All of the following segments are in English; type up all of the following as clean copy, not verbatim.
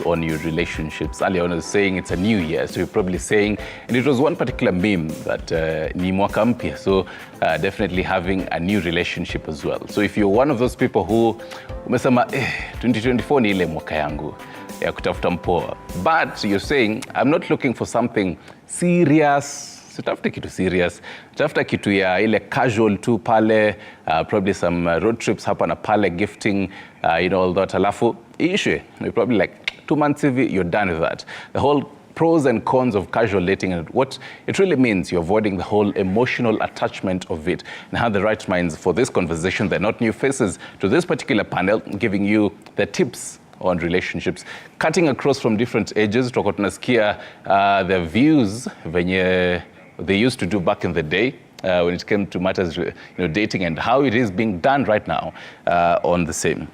on your relationships. Earlier on I was saying it's a new year, so you're probably saying, and it was one particular meme that ni mwaka mpya, so definitely having a new relationship as well. So if you're one of those people who umesema 2024 ni ile mwaka yangu ya kutafuta mpoa, but you're saying I'm not looking for something serious, tafuta kitu serious, tafuta kitu ya ile casual tu pale, probably some road trips hapa na pale, gifting, all that, alafu issue you're probably like 2 months hivi, you're done with that. The whole pros and cons of casual dating and what it really means, you're avoiding the whole emotional attachment of it, and have the right minds for this conversation. They're not new faces to this particular panel, giving you the tips on relationships, cutting across from different ages. Tutakuwa tunasikia their views venye they used to do back in the day when it came to matters, dating, and how it is being done right now on the same.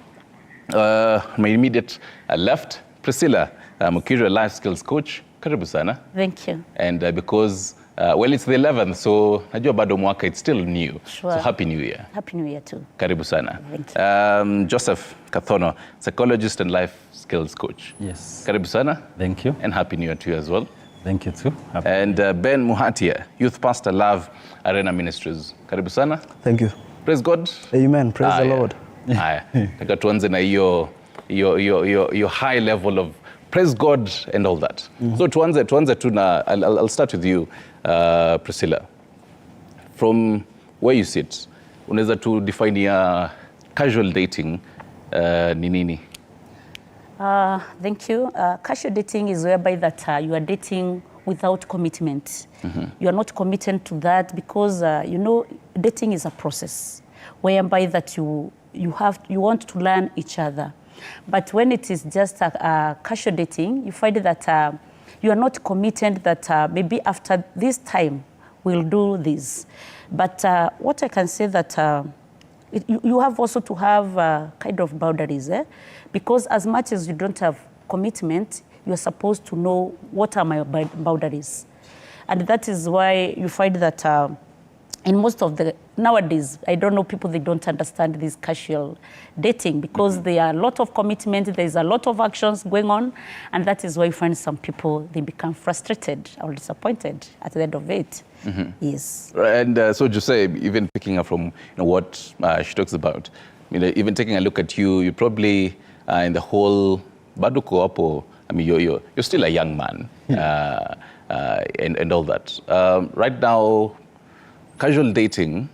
My immediate left, Priscilla Mukiri, life skills coach. Karibu sana. Thank you. And because well, it's the 11th, so najua bado mwaka, it's still new. Sure. So happy new year. Happy New Year too. Karibu sana. Thank you. Joseph Kathono, psychologist and life skills coach. Yes. Karibu sana. Thank you. And happy new year to you as well. Thank you too. And Ben Muhatia, youth pastor, Love Arena Ministries. Karibu sana. Thank you. Praise God. Amen. Praise the Lord. Haya. Taka tuanze na your high level of praise God and all that. So tuanze tu na, I'll start with you, Priscilla. From where you sit, unaweza tu define ya casual dating ni nini? Thank you. Casual dating is whereby that you are dating without commitment. You are not committed to that because dating is a process whereby that you want to learn each other. But when it is just a casual dating, you find that you are not committed that maybe after this time we'll do this. But what I can say that you have also to have kind of boundaries, because as much as you don't have commitment, you're supposed to know what are my boundaries. And that is why you find that in most of the, nowadays, I don't know, people, they don't understand this casual dating because there are a lot of commitment, there's a lot of actions going on, and that is why you find some people, they become frustrated or disappointed at the end of it. Yes. And so just say, even picking up from what she talks about, even taking a look at you, you probably in the whole baduko apo, I mean, you're still a young man, and all that. Right now, casual dating,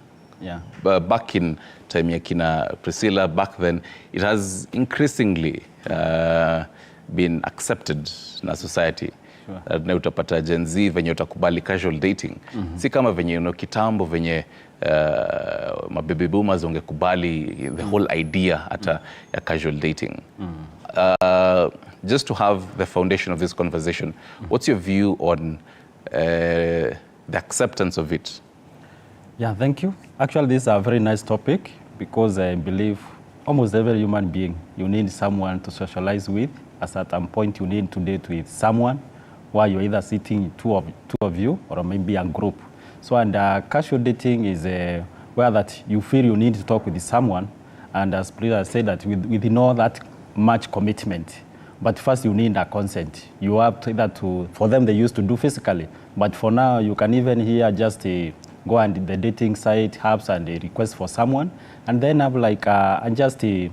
back in time ya kina Priscilla, back then, it has increasingly been accepted na society. Na utapata Gen Z venye utakubali casual dating. Si kama venye kitambo venye mababy boomers ungekubali the whole idea hata ya casual dating. Just to have the foundation of this conversation, what's your view on the acceptance of it? Yeah, thank you. Actually, this is a very nice topic because I believe almost every human being, you need someone to socialize with. At a certain point, you need to date with someone while you're either sitting two of you or maybe a group. So, and casual dating is where that you feel you need to talk with someone, and as Priya said, that with not that much commitment. But first you need a consent. You have to either for them they used to do physically, but for now you can even here just go on the dating site, apps, and request for someone, and then have like just an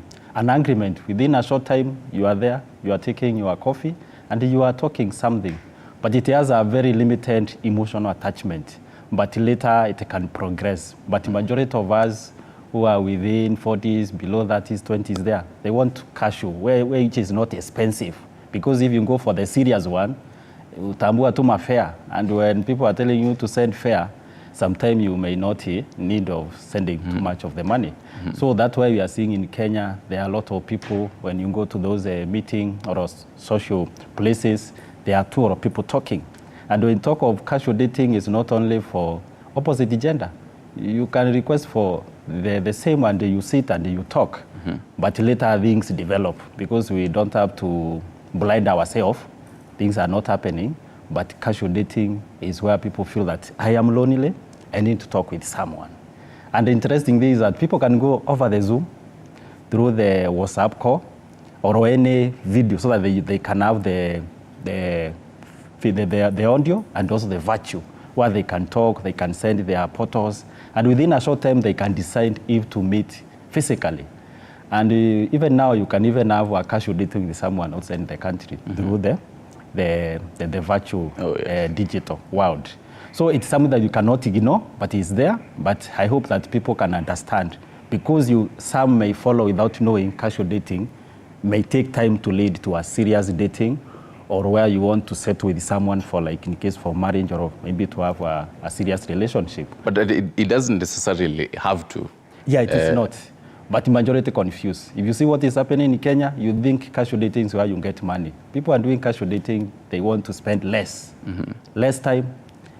agreement. Within a short time, you are there, you are taking your coffee, and you are talking something. But it has a very limited emotional attachment. But later it can progress. But the majority of us who are within 40s, below 30s, 20s there, they want casual, which is not expensive. Because if you go for the serious one, utambua tu mafare, and when people are telling you to send fare, sometimes you may not need of sending too much of the money. So that's why we are seeing in Kenya, there are a lot of people, when you go to those meetings or social places, there are two or people talking. And when you talk of casual dating, it's not only for opposite gender. You can request for the same and you sit and you talk. But later things develop because we don't have to blind ourselves. Things are not happening. But casual dating is where people feel that I am lonely, I need to talk with someone. And the interesting thing is that people can go over the Zoom, through the WhatsApp call, or any video so that they can have the audio and also the virtue where they can talk, they can send their photos, and within a short time they can decide if to meet physically. And even now you can even have a casual dating with someone outside the country through the virtual digital world. So it's something that you cannot ignore, but it's there. But I hope that people can understand, because some may follow without knowing casual dating may take time to lead to a serious dating, or where you want to settle with someone for, like, in case for marriage, or maybe to have a serious relationship. But it doesn't necessarily have to. Yeah, it is not. But majority confused. If you see what is happening in Kenya, you think casual dating is where you get money. People are doing casual dating, they want to spend less. Less time,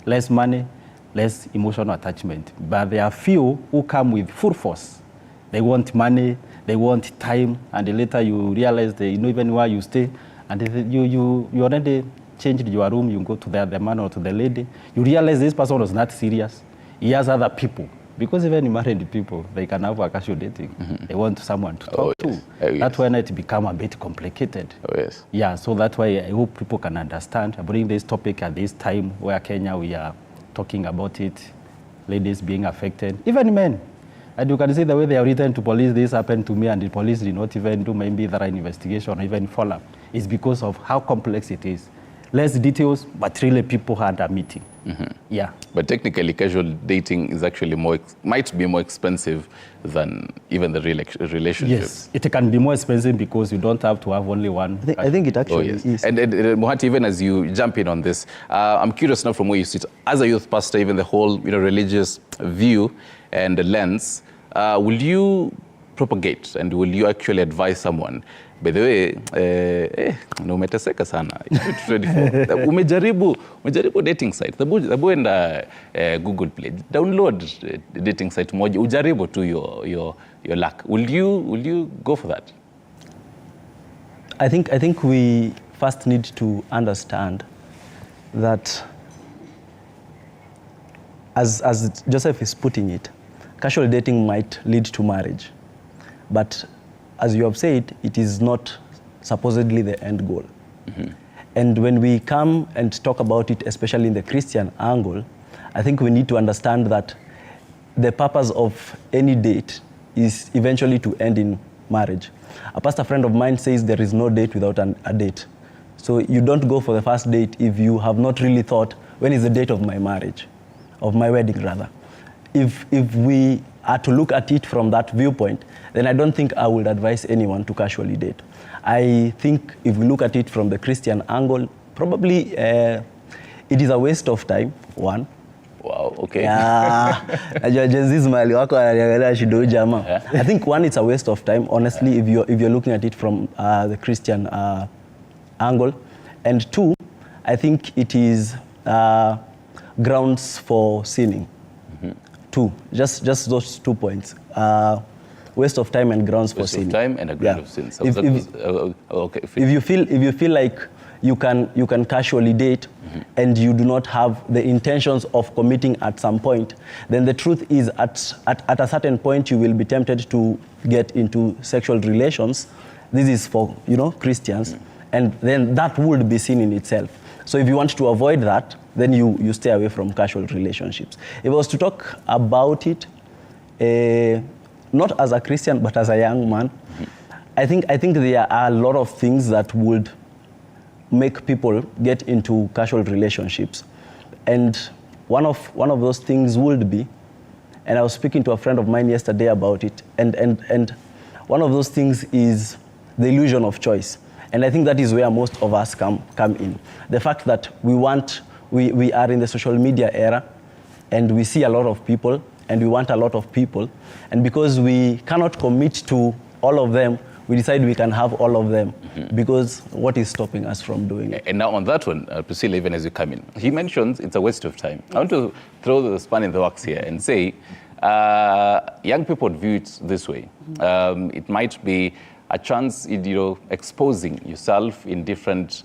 less money, less emotional attachment. But there are few who come with full force. They want money, they want time, and later you realize they know even where you stay, and you already changed your room, you go to the man or to the lady. You realize this person was not serious. He has other people. Because even married people, they can have a casual dating. They want someone to talk to. That's when it becomes a bit complicated. Yeah, so that's why I hope people can understand. I bring this topic at this time where Kenya, we are talking about it, ladies being affected, even men. And you can see the way they are written to police, this happened to me, and the police did not even do maybe the right investigation or even follow-up. It's because of how complex it is. Less details, but really people had a meeting. Yeah. But technically, casual dating is actually might be more expensive than even the relationship. Yes, it can be more expensive because you don't have to have only one. I think it actually is. And Mohati, even as you jump in on this, I'm curious now from where you sit as a youth pastor, even the whole religious view and the lens. Will you propagate and will you actually advise someone? By the way, umeteseka sana. Umejaribu dating site. Hebu enda Google Play. Download dating site moja. Ujaribu tu your luck. Will you go for that? I think we first need to understand that, as Joseph is putting it, casual dating might lead to marriage, but as you have said, it is not supposedly the end goal. And when we come and talk about it, especially in the Christian angle, I think we need to understand that the purpose of any date is eventually to end in marriage. A pastor friend of mine says there is no date without a date. So you don't go for the first date if you have not really thought, when is the date of my marriage, of my wedding rather. If we are to look at it from that viewpoint, then I don't think I would advise anyone to casually date. I think if we look at it from the Christian angle, probably it is a waste of time, one. Wow, okay. I think one, it's a waste of time, honestly, if you're looking at it from the Christian angle. And two, I think it is grounds for sinning. Two, just those 2 points. Waste of time and grounds for sin. Waste of time and a ground of sin. So if you feel like you can casually date and you do not have the intentions of committing at some point, then the truth is at a certain point you will be tempted to get into sexual relations. This is for Christians, and then that would be sin in itself. So if you want to avoid that, then you stay away from casual relationships. If I was to talk about it, not as a Christian, but as a young man, I think there are a lot of things that would make people get into casual relationships. And one of those things would be, and I was speaking to a friend of mine yesterday about it, and one of those things is the illusion of choice. And I think that is where most of us come in. The fact that we are in the social media era, and we see a lot of people, and we want a lot of people. And because we cannot commit to all of them, we decide we can have all of them, because what is stopping us from doing it? And now on that one, Priscilla, even as you come in, he mentions it's a waste of time. I want to throw the span in the works here and say, young people view it this way. It might be a chance in, exposing yourself in different,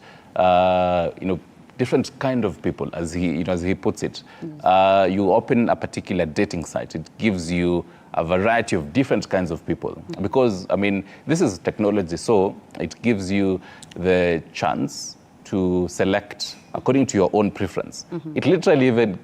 different kind of people, as he puts it. You open a particular dating site. It gives you a variety of different kinds of people. Because, I mean, this is technology, so it gives you the chance to select according to your own preference. It literally even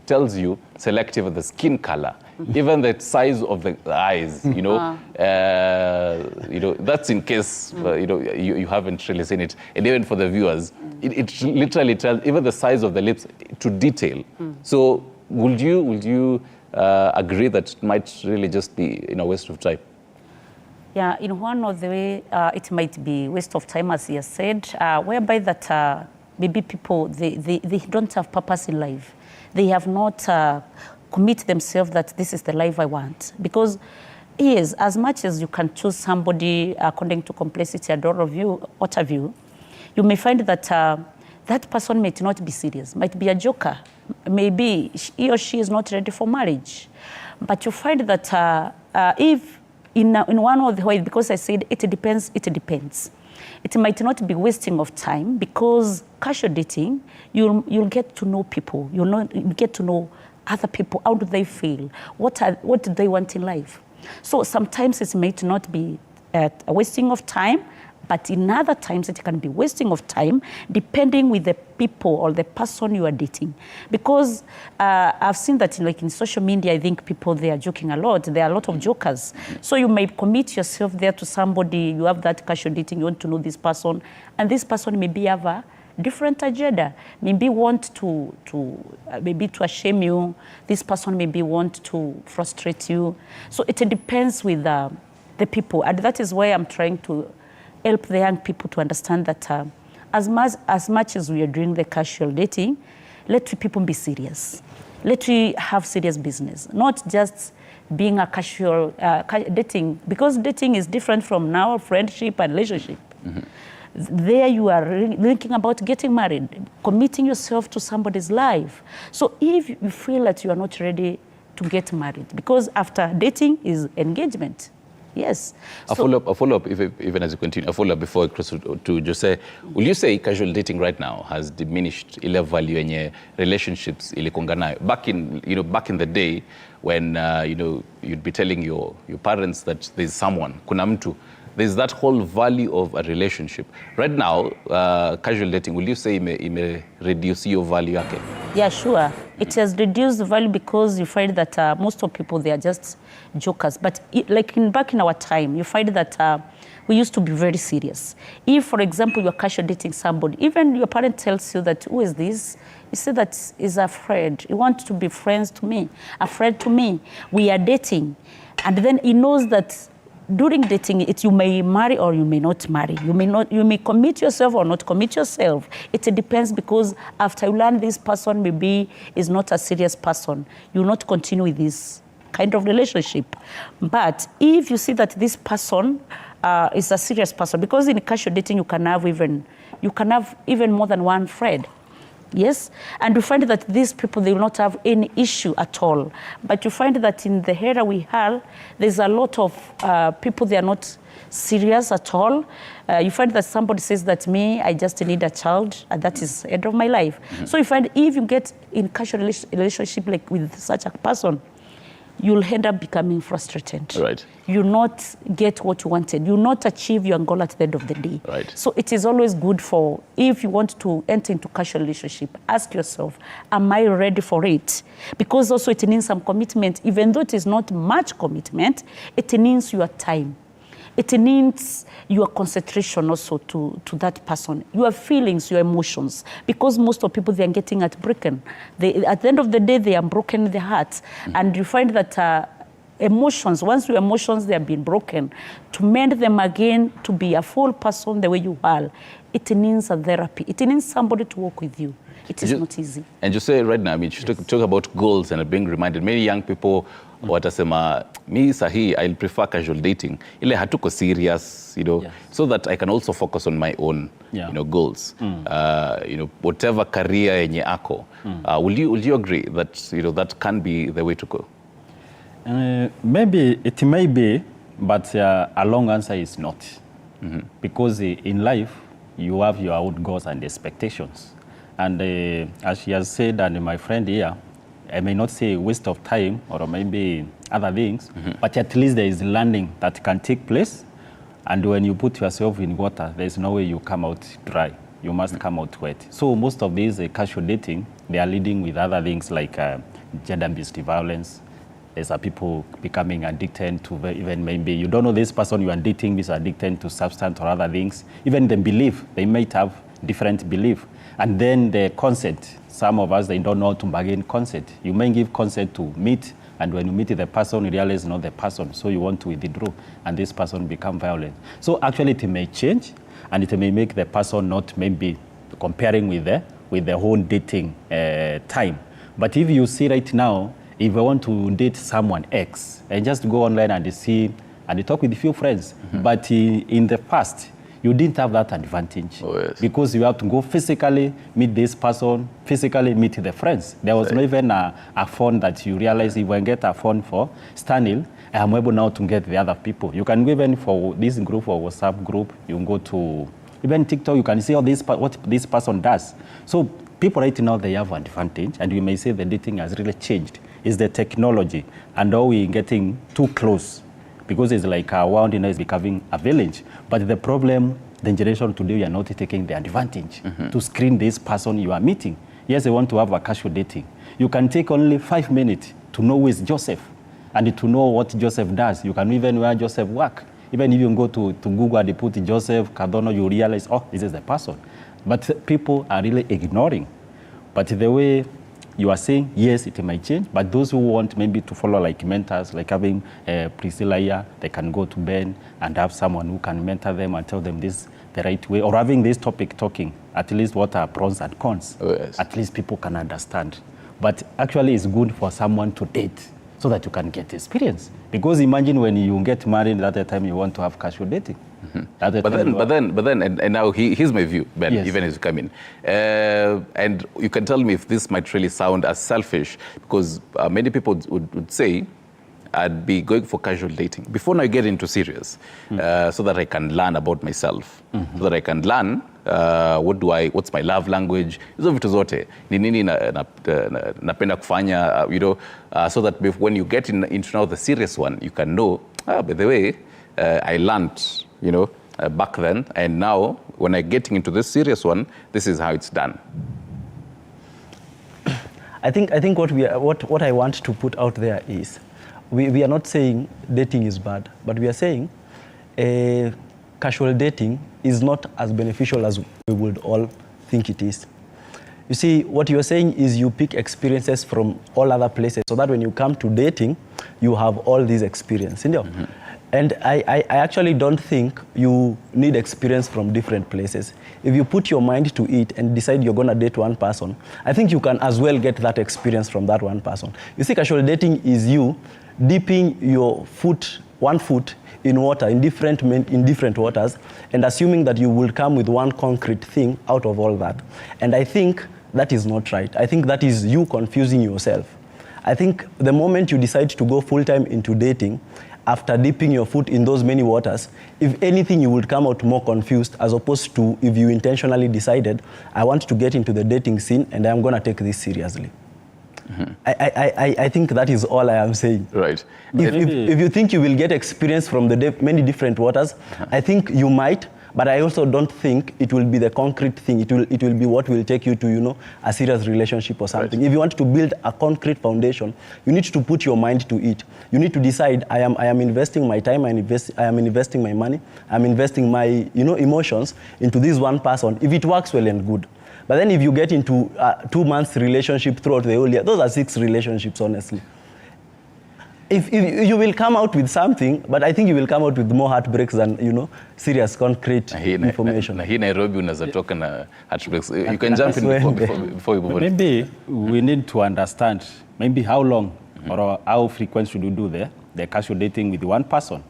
tells you, select even the skin color, even the size of the eyes, you know. That's in case, you haven't really seen it. And even for the viewers, it literally tells even the size of the lips to detail. So would you agree that it might really just be a waste of time? Yeah, in one of the way, it might be waste of time, as you said, whereby that maybe people, they don't have purpose in life. They have not commit themselves that this is the life I want. Because, yes, as much as you can choose somebody according to complexity and all of you, what have you, you may find that that person might not be serious, might be a joker. Maybe he or she is not ready for marriage. But you find that if in one of the ways, because I said it depends. It might not be wasting of time, because casual dating, you'll get to know people. You'll get to know other people. How do they feel? What do they want in life? So sometimes it might not be a wasting of time, but in other times it can be wasting of time, depending with the people or the person you are dating. Because I've seen that in social media, I think people, they are joking a lot. There are a lot of jokers. So you may commit yourself there to somebody, you have that casual dating, you want to know this person, and this person maybe have a different agenda. Maybe want to shame you. This person maybe want to frustrate you. So it depends with the people. And that is why I'm trying to help the young people to understand that as much as we are doing the casual dating, let people be serious. Let we have serious business, not just being a casual dating, because dating is different from now friendship and relationship. There you are thinking about getting married, committing yourself to somebody's life. So if you feel that you are not ready to get married, because after dating is engagement. Yes. A follow-up, even as you continue, a follow-up before I cross to Jose. Will you say casual dating right now has diminished ile value yenye relationships ilikonga nayo? Back in the day when you'd be telling your parents that there's someone, kuna mtu, there's that whole value of a relationship. Right now, casual dating, will you say ime reduce your value yake? Yeah, sure. It has reduced the value because you find that most of people, they are just jokers. But back in our time, you find that we used to be very serious. If, for example, you're casual dating somebody, even your parent tells you that, who is this? You say that is a friend. You want to be friends to me, a friend to me. We are dating. And then he knows that during dating, you may marry or you may not marry. You may commit yourself or not commit yourself. It depends, because after you learn this person maybe is not a serious person, you will not continue with this kind of relationship. But if you see that this person is a serious person, because in casual dating you can have even more than one friend. Yes, and you find that these people, they will not have any issue at all. But you find that in the era we have, there's a lot of people, they are not serious at all. You find that somebody says that I just need a child, and that is the end of my life. So you find if you get in casual relationship with such a person, you'll end up becoming frustrated. Right. You'll not get what you wanted. You'll not achieve your goal at the end of the day. Right. So it is always good if you want to enter into casual relationship, ask yourself, am I ready for it? Because also it needs some commitment. Even though it is not much commitment, it needs your time. It needs your concentration also to that person, your feelings, your emotions. Because most of people, they are getting heartbroken. At the end of the day, they are broken in their hearts. And you find that emotions, once your emotions, they have been broken, to mend them again, to be a full person the way you are, it needs a therapy. It needs somebody to work with you. It is not easy. And you say right now, you talk about goals and being reminded. Many young people watasema, me sahi, I'll prefer casual dating. Ile hatuko serious, so that I can also focus on my own, goals. Whatever career yenye ako. Will you agree that, that can be the way to go? Maybe it may be, but a long answer is not. Because in life, you have your own goals and expectations. And as she has said, and my friend here, I may not say waste of time or maybe other things, but at least there is learning that can take place. And when you put yourself in water, there is no way you come out dry. You must come out wet. So most of these casual dating, they are leading with other things like gender-based violence. There's people becoming addicted to even maybe, you don't know this person you are dating is addicted to substance or other things. Even the belief, they might have different belief. And then the consent, some of us, they don't know how to bargain consent. You may give consent to meet, and when you meet the person, you realize not the person, so you want to withdraw, and this person become violent. So actually it may change, and it may make the person not maybe comparing with the whole dating time. But if you see right now, if I want to date someone X, and just go online and see, and talk with a few friends, but in the past, you didn't have that advantage because you have to go physically meet this person, physically meet the friends. There was not even a phone that you realize if I get a phone for Stanley, I am able now to get the other people. You can go even for this group or WhatsApp group, you can go to even TikTok, you can see all this, what this person does. So people right now, they have advantage, and you may say the dating has really changed. It's the technology, and now we're getting too close, because it's like a world is becoming a village. But the problem, the generation today, we are not taking the advantage to screen this person you are meeting. Yes, they want to have a casual dating. You can take only 5 minutes to know who is Joseph and to know what Joseph does. You can even where Joseph work. Even if you go to Google and put Joseph Cardono, you realize, oh, this is the person. But people are really ignoring. But the way you are saying, yes, it might change, but those who want maybe to follow like mentors, like having Priscilla here, they can go to Ben and have someone who can mentor them and tell them this the right way, or having this topic talking, at least what are pros and cons. At least people can understand. But actually it's good for someone to date so that you can get experience. Because imagine when you get married, at the time you want to have casual dating. But then, and now here's my view, Ben, even as you come in. And you can tell me if this might really sound as selfish, because many people would say, I'd be going for casual dating before I get into serious, so that I can learn about myself, so that I can learn what's my love language, hizo vitu zote, ni nini napenda kufanya, so that when you get into now the serious one, you can know, by the way, I learned, back then, and now when I'm getting into this serious one, this is how it's done. I think what I want to put out there is, we are not saying dating is bad, but we are saying casual dating is not as beneficial as we would all think it is. You see, what you're saying is you pick experiences from all other places so that when you come to dating, you have all these experiences. And I actually don't think you need experience from different places. If you put your mind to it and decide you're going to date one person, I think you can as well get that experience from that one person. You see, casual dating is you dipping your one foot in water, in different waters, and assuming that you will come with one concrete thing out of all that. And I think that is not right. I think that is you confusing yourself. I think the moment you decide to go full-time into dating, after dipping your foot in those many waters, if anything, you will come out more confused, as opposed to if you intentionally decided, I want to get into the dating scene and I'm going to take this seriously. I think that is all I am saying. Right. If you think you will get experience from the many different waters, I think you might, but I also don't think it will be the concrete thing. It will be what will take you to, a serious relationship or something. Right. If you want to build a concrete foundation, you need to put your mind to it. You need to decide, I am investing my time, I am investing my money, I'm investing my, emotions into this one person. If it works well and good. But then if you get into a 2 months relationship throughout the whole year, those are 6 relationships, honestly. If you will come out with something, but I think you will come out with more heartbreaks than, serious, concrete information. Here in Nairobi, unaweza toka na heartbreaks. You can jump in before you move on. Maybe we need to understand, maybe how long or how frequent should you do the casual dating with one person.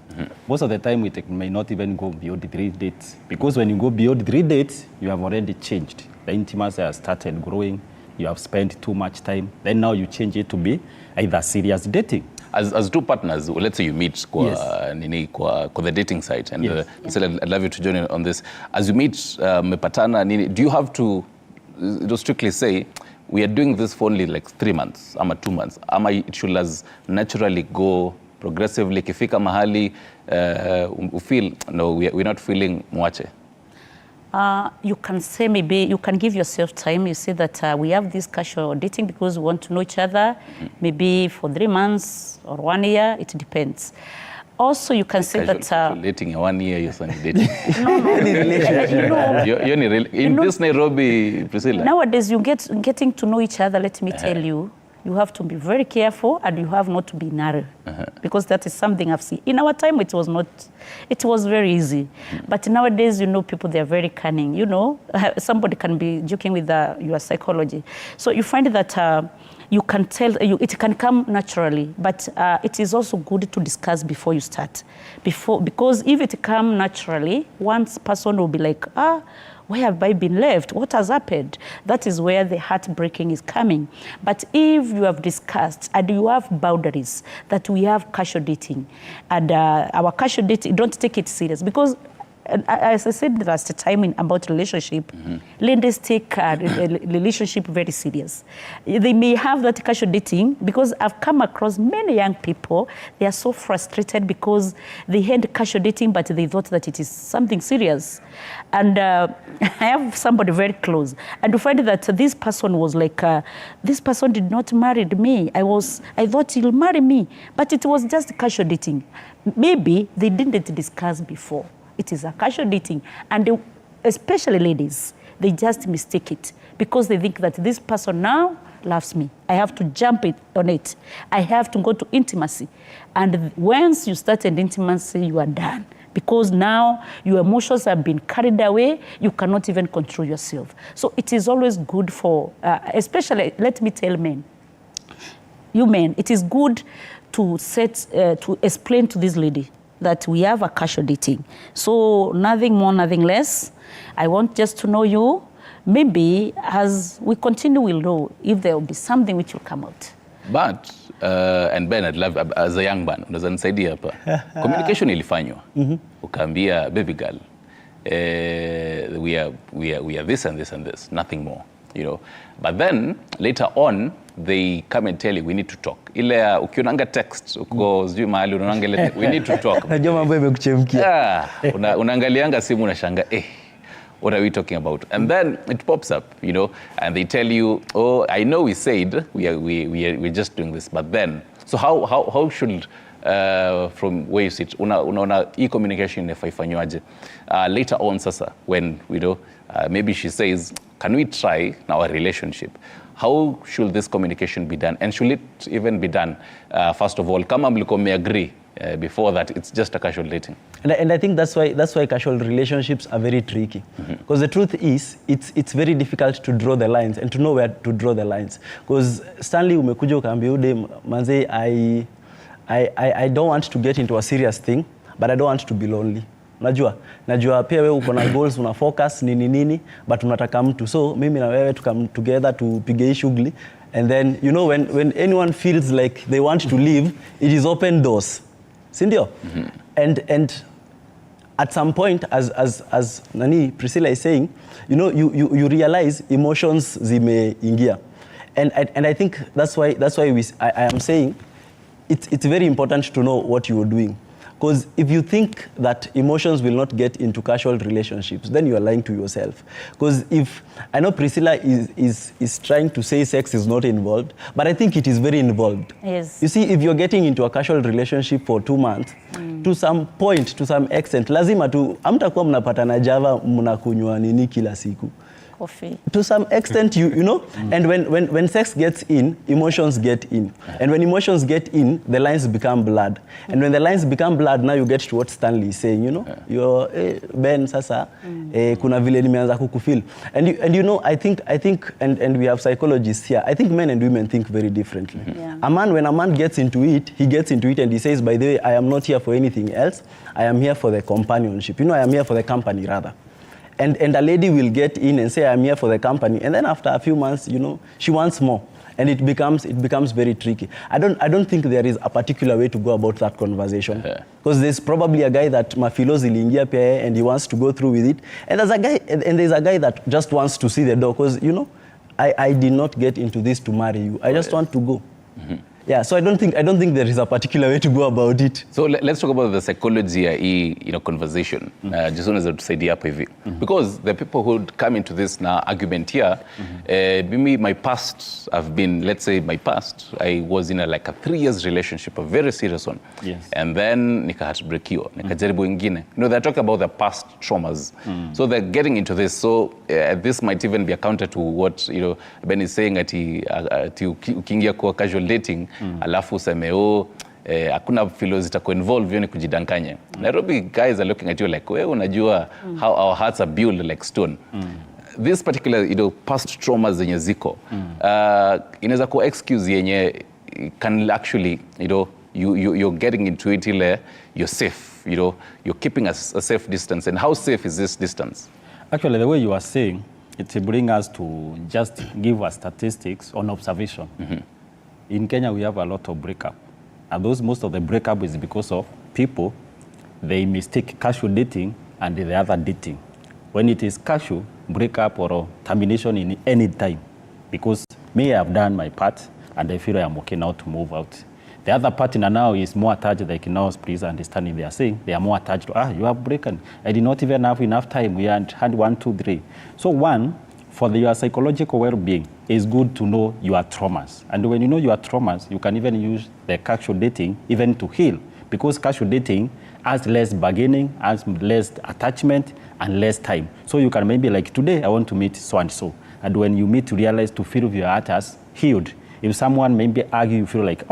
Most of the time, we may not even go beyond 3 dates. Because when you go beyond 3 dates, you have already changed. The intimacy has started growing. You have spent too much time. Then now you change it to be either serious dating. As two partners, let's say you meet kwa the dating site, and so I'd love you to join in on this. As you meet, mepatana, do you have to strictly say, we are doing this for only like 3 months, ama 2 months, ama it should as naturally go progressively, kifika mahali, feel, no, we're not feeling mwache? You can say maybe, you can give yourself time. You say that we have this casual dating because we want to know each other, maybe for 3 months or 1 year, it depends. Also, you can say that... dating 1 year, you're saying dating. In this Nairobi, Priscilla. Nowadays, getting to know each other, let me tell you, you have to be very careful and you have not to be narrow. Because that is something I've seen. In our time, it was not, it was very easy. But nowadays, you know, people, they're very cunning. You know, somebody can be joking with your psychology. So you find that you can tell, it can come naturally, but it is also good to discuss before you start. Because if it comes naturally, one person will be like, where have I been left? What has happened? That is where the heartbreaking is coming. But if you have discussed and you have boundaries that we have casual dating, and our casual dating, don't take it serious, because as I said last time about relationship, ladies take relationship very serious. They may have that casual dating because I've come across many young people, they are so frustrated because they had casual dating but they thought that it is something serious. And I have somebody very close and to find that this person was like, this person did not marry me. I thought he'll marry me, but it was just casual dating. Maybe they didn't discuss before. It is a casual dating, and especially ladies, they just mistake it because they think that this person now loves me. I have to jump on it. I have to go to intimacy. And once you start an intimacy, you are done. Because now your emotions have been carried away, you cannot even control yourself. So it is always good for, especially, let me tell men, you men, it is good to to explain to this lady that we have a casual dating. So nothing more, nothing less. I want just to know you. Maybe as we continue, we'll know if there will be something which will come out. But, and Ben, I'd love, as a young man, unaweza nisaidia hapa. Communication ilifanywa. Ukaambia, baby girl, we are this and this and this, nothing more. You know, but then later on they come and tell you we need to talk. Ile ukionanga text uko sijui mahali unaanga ile we need to talk. Najua mambo yamekuchemkia. Unaangalianga simu unashanga what are we talking about? And then it pops up, you know, and they tell you, oh, I know we said we're just doing this, but then so how should from where you sit unaona e-communication ifanywaje later on sasa when we know maybe she says, can we try our relationship? How should this communication be done? And should it even be done, first of all, kama mliko agree before that, it's just a casual dating? And I think that's why casual relationships are very tricky. Because the truth is, it's very difficult to draw the lines and to know where to draw the lines. Because Stanley umekuja ukaambia ude manze, I don't want to get into a serious thing, but I don't want to be lonely. Najua pia wewe uko na goals, una focus nini, but unataka mtu. So mimi na wewe to come together tupige hii shughuli. And then, you know, when anyone feels like they want to leave, it is open doors. Sindio? And at some point, as Nani Priscilla is saying, you know, you realize emotions zimeingia. And I think that's why I am saying it's very important to know what you are doing. Because if you think that emotions will not get into casual relationships, then you are lying to yourself. Because if, I know Priscilla is trying to say sex is not involved, but I think it is very involved. Yes. You see, if you're getting into a casual relationship for 2 months, to some point, to some extent, lazima tu, amtakuwa mnapatana Java, mnakunywa nini kila siku. Coffee. To some extent, you know, and when sex gets in, emotions get in. And when emotions get in, the lines become blurred. And when the lines become blurred, now you get to what Stanley is saying, you know, you're, Ben, sasa, kuna vile nimeanza kukufeel. And you know, I think, and we have psychologists here, I think men and women think very differently. When a man gets into it, he gets into it and he says, by the way, I am not here for anything else. I am here for the companionship. You know, I am here for the company, rather. And a lady will get in and say, I'm here for the company. And then after a few months, you know, she wants more. And it becomes very tricky. I don't think there is a particular way to go about that conversation. Because there's probably a guy that mafilozi iliingia and he wants to go through with it. And there's a guy that just wants to see the door. Because, you know, I did not get into this to marry you. I just want to go. Yeah, so I don't think there is a particular way to go about it. So let's talk about the psychology conversation. Just wanted to say hapo hivi. Because the people who come into this now argument here, my past, I was in a 3 years relationship, a very serious one. Yes. And then nikaheartbreakiwa, nikajaribu ingine. They're talking about the past traumas. So they're getting into this. So this might even be a counter to what Ben is saying, ati ukiingia kwa casual dating, alafu useme hakuna filo zitako involve yoni kujidanganya. Nairobi guys are looking at you like, wewe unajua how our hearts are built like stone. This particular past traumas zenye ziko inaweza ku excuse yenye can actually you're getting into it ile you're safe, you're keeping a safe distance. And how safe is this distance? Actually, the way you are saying, it brings us to just give us statistics on observation. In Kenya, we have a lot of breakup. And most of the breakup is because of people, they mistake casual dating and the other dating. When it is casual, breakup or termination in any time. Because me, I have done my part, and I feel I am okay now to move out. The other partner now is more attached, like now, please understanding they are saying, they are more attached to, you have broken. I did not even have enough time. We had 1, 2, 3. So one, for your psychological well-being, it's good to know your traumas. And when you know your traumas, you can even use the casual dating even to heal. Because casual dating has less bargaining, has less attachment, and less time. So you can maybe like, today I want to meet so-and-so. And when you meet, to realize to feel your heart has healed. If someone maybe argue, you feel like,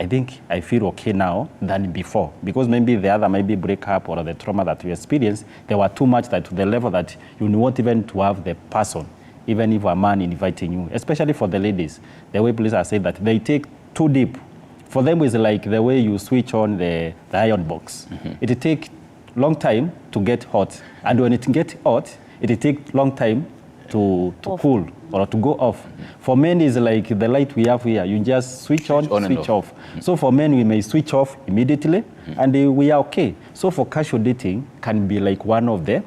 I think I feel okay now than before. Because maybe the other maybe breakup or the trauma that you experienced, they were too much that to the level that you want even to have the person, even if a man inviting you, especially for the ladies. The way police are saying that they take too deep. For them, it's like the way you switch on the iron box. It takes long time to get hot. And when it gets hot, it takes long time to cool or to go off. For men, it's like the light we have here. You just switch on switch off. So for men, we may switch off immediately, and we are okay. So for casual dating, can be like one of the,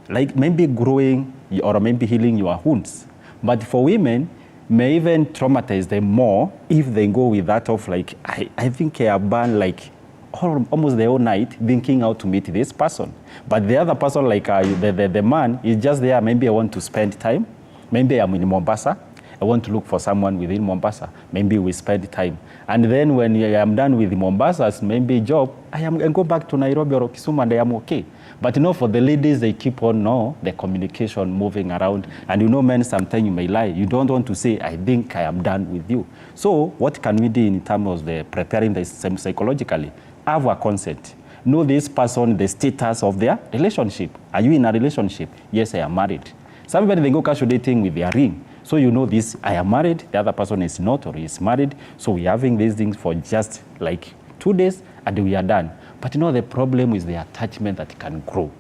like maybe growing or maybe healing your wounds. But for women, may even traumatize them more if they go with that of like, I think I have been like almost the whole night thinking how to meet this person. But the other person, like the man, is just there. Maybe I want to spend time. Maybe I'm in Mombasa. I want to look for someone within Mombasa. Maybe we spend time. And then when I am done with Mombasa's maybe job, I go back to Nairobi or Kisumu and I am okay. But for the ladies, they keep on the communication moving around. And men, sometimes you may lie. You don't want to say, I think I am done with you. So what can we do in terms of the preparing the same psychologically? Have a consent. Know this person, the status of their relationship. Are you in a relationship? Yes, I am married. Somebody, they go casual dating with their ring. So this, I am married, the other person is not or is married. So we're having these things for just like 2 days and we are done. But the problem is the attachment that can grow,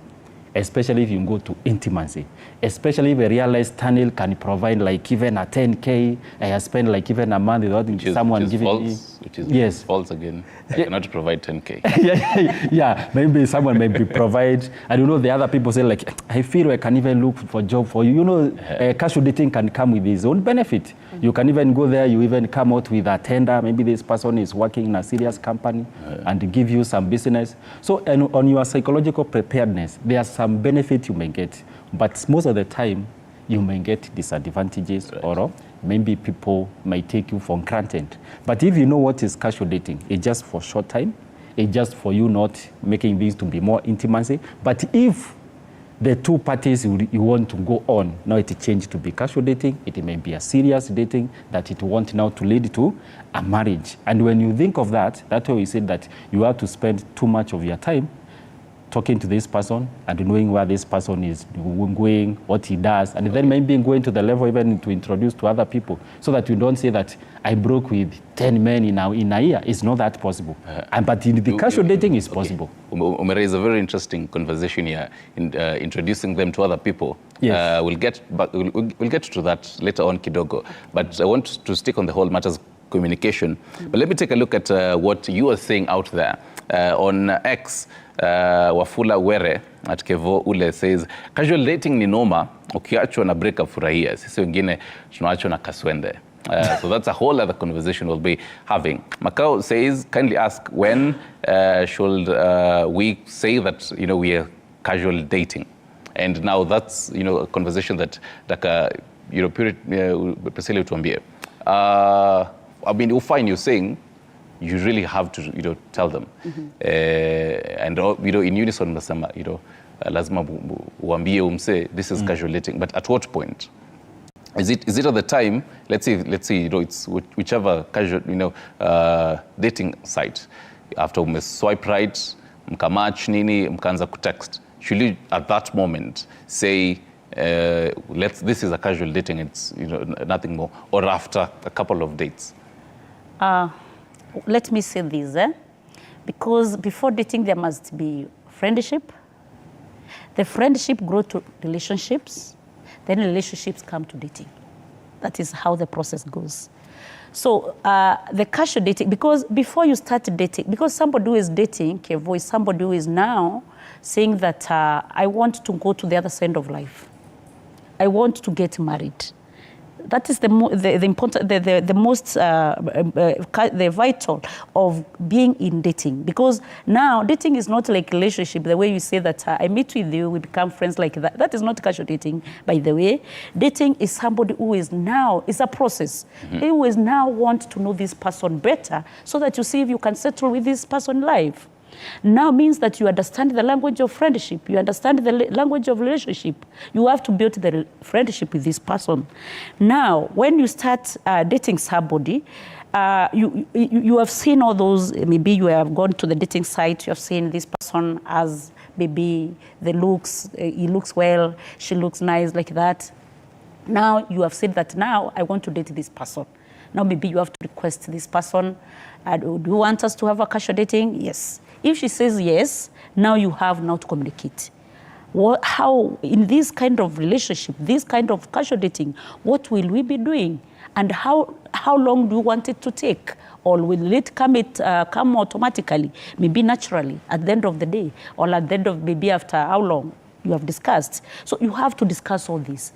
especially if you go to intimacy, especially if a realized tunnel can provide like even a 10K. I have spent like even a month without someone giving false, me. Which is false again. I cannot provide 10K. yeah, maybe someone maybe provide. I don't know, the other people say like, I feel I can even look for job for you. Casual dating can come with its own benefit. You can even go there, you even come out with a tender. Maybe this person is working in a serious company and give you some business. So on your psychological preparedness, there are some benefits you may get. But most of the time, you may get disadvantages or maybe people may take you for granted. But if you know what is casual dating, it's just for short time. It's just for you not making things to be more intimacy. But if the two parties you want to go on, now it changed to be casual dating, it may be a serious dating that it wants now to lead to a marriage. And when you think of that, that's why we said that you have to spend too much of your time talking to this person and knowing where this person is going, what he does, and then maybe going to the level even to introduce to other people, so that you don't say that I broke with 10 men in a year. It's not that possible. But in the casual dating is possible. Umere is a very interesting conversation here in introducing them to other people. Yes. We'll get to that later on, kidogo. But I want to stick on the whole matters communication. But let me take a look at what you are saying out there. On X, Wafula Were at Kevo Ule says, casual dating ni noma ukiachwa na break furahia, sisi wengine tunaachwa na kaswende. So that's a whole other conversation we'll be having. Macau says, kindly ask when should we say that, you know, we are casual dating? And now that's, you know, a conversation that you know, Priscilla utuambie. I mean, you'll find you saying you really have to, you know, tell them. And, you know, in unison, you know, lazima uambie umse, this is casual dating. But at what point? Is it at the time, let's say, you know, it's whichever casual, you know, dating site. After swipe right, mkamatch nini, mkaanza kutext. Should you, at that moment, say, this is a casual dating, it's, you know, nothing more, or after a couple of dates? Let me say this, because before dating there must be friendship. The friendship grow to relationships, then relationships come to dating. That is how the process goes. So the casual dating, because before you start dating, because somebody who is dating, Kevo, is somebody who is now saying that I want to go to the other side of life. I want to get married. That is the important, the most, the vital of being in dating. Because now dating is not like relationship, the way you say that I meet with you, we become friends like that. That is not casual dating, by the way. Dating is somebody who is now, it's a process. Who is now want to know this person better so that you see if you can settle with this person in life. Now means that you understand the language of friendship, you understand the language of relationship. You have to build the friendship with this person. Now, when you start dating somebody, you have seen all those, maybe you have gone to the dating site, you have seen this person as maybe the looks, he looks well, she looks nice, like that. Now you have said that now I want to date this person. Now maybe you have to request this person, do you want us to have a casual dating? Yes. If she says yes, now you have now to communicate. How, in this kind of relationship, this kind of casual dating, what will we be doing? And how long do you want it to take? Or will it come automatically, maybe naturally, at the end of the day? Or at the end of, maybe after how long you have discussed? So you have to discuss all this.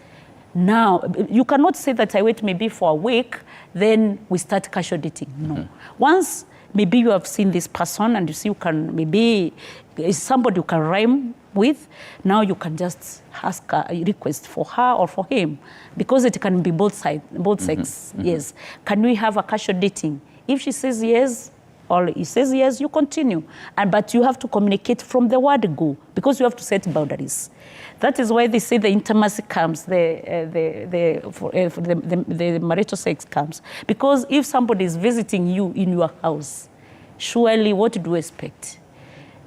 Now, you cannot say that I wait maybe for a week, then we start casual dating. No. Once maybe you have seen this person and you see you can, maybe is somebody you can rhyme with, now you can just ask a request for her or for him, because it can be both sides, both sex. Yes. Can we have a casual dating? If she says yes, or he says yes, you continue. But you have to communicate from the word go, because you have to set boundaries. That is why they say the intimacy comes, the marital sex comes. Because if somebody is visiting you in your house, surely what do you expect?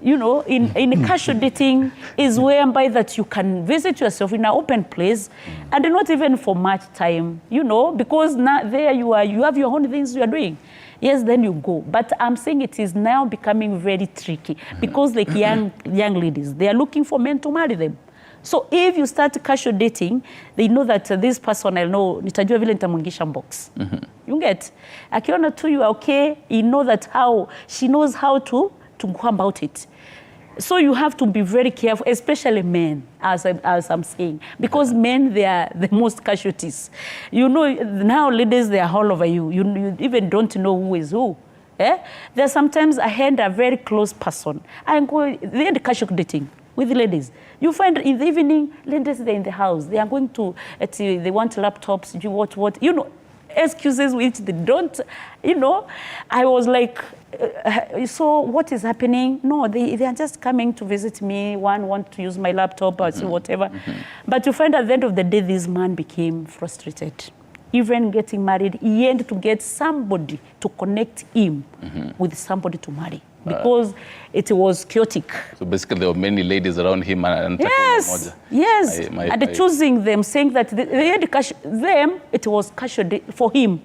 You know, in a casual dating is whereby that you can visit yourself in an open place and not even for much time, you know, because now there you are, you have your own things you are doing. Yes, then you go. But I'm saying it is now becoming very tricky because like young ladies, they are looking for men to marry them. So if you start casual dating, they know that this person, I know, nitajua vile nitamungisha box. You get? Akiona tu you are okay, he knows that she knows how to go about it. So you have to be very careful, especially men, as I'm saying, because men, they are the most casualties. You know, now ladies, they are all over you. You even don't know who is who. There's sometimes I had a very close person. They had casual dating with the ladies. You find in the evening, ladies, they're in the house. They are going to, they want laptops, you what, you know, excuses which they don't, you know. I was like, so what is happening? No, they are just coming to visit me. One want to use my laptop or whatever. But you find at the end of the day, this man became frustrated. Even getting married, he had to get somebody to connect him with somebody to marry. Because it was chaotic. So basically there were many ladies around him and yes, and choosing them, saying that they had them, it was casual for him,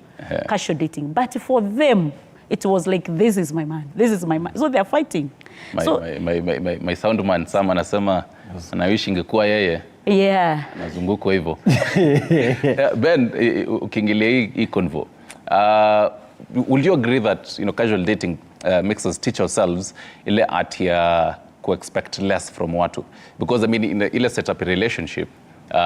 casual dating. But for them, it was like, this is my man, this is my man. So they're fighting. My sound man, Sam, anasema, anawishi ingekuwa yeye. Yeah. Nazunguko hivyo. Ben, ukiingilia hii convo, would you agree that, you know, casual dating makes us teach ourselves ile art ya ku expect less from watu? Because I mean, in ile set up a relationship,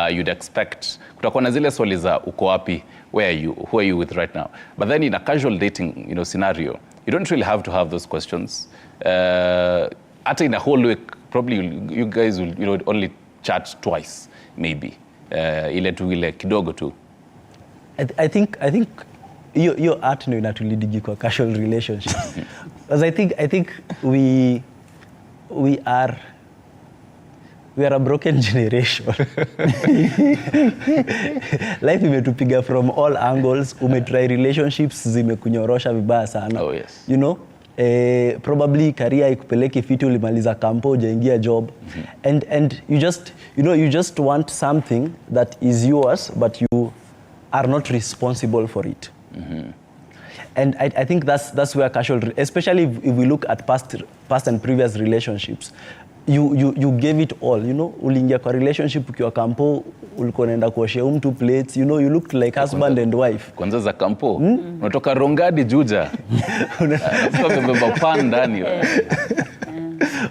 you'd expect kutakuwa na zile swali za uko wapi, where are you, who are you with right now. But then in a casual dating, scenario, you don't really have to have those questions. After in a whole week, probably you guys will only chat twice, maybe. Ile tu ile kidogo tu. I think your art no inatulidigi kwa casual relationships. Because I think we are a broken generation. Life imetupiga from all angles. Umetry relationships zimekunyorosha vibaya sana. Oh yes. Probably career ikupeleke fiti, ulimaliza kampo, hujaingia job. And you just want something that is yours, but you are not responsible for it. And I think that's where casual, especially if we look at past and previous relationships, you gave it all, uliingia kwa relationship ukiwa kampo, ulikuwa unaenda kuoshea mtu plates, you looked like husband and wife. Kwanza za kampo, unatoka Rongadi Juja. Unabeba pan ndani.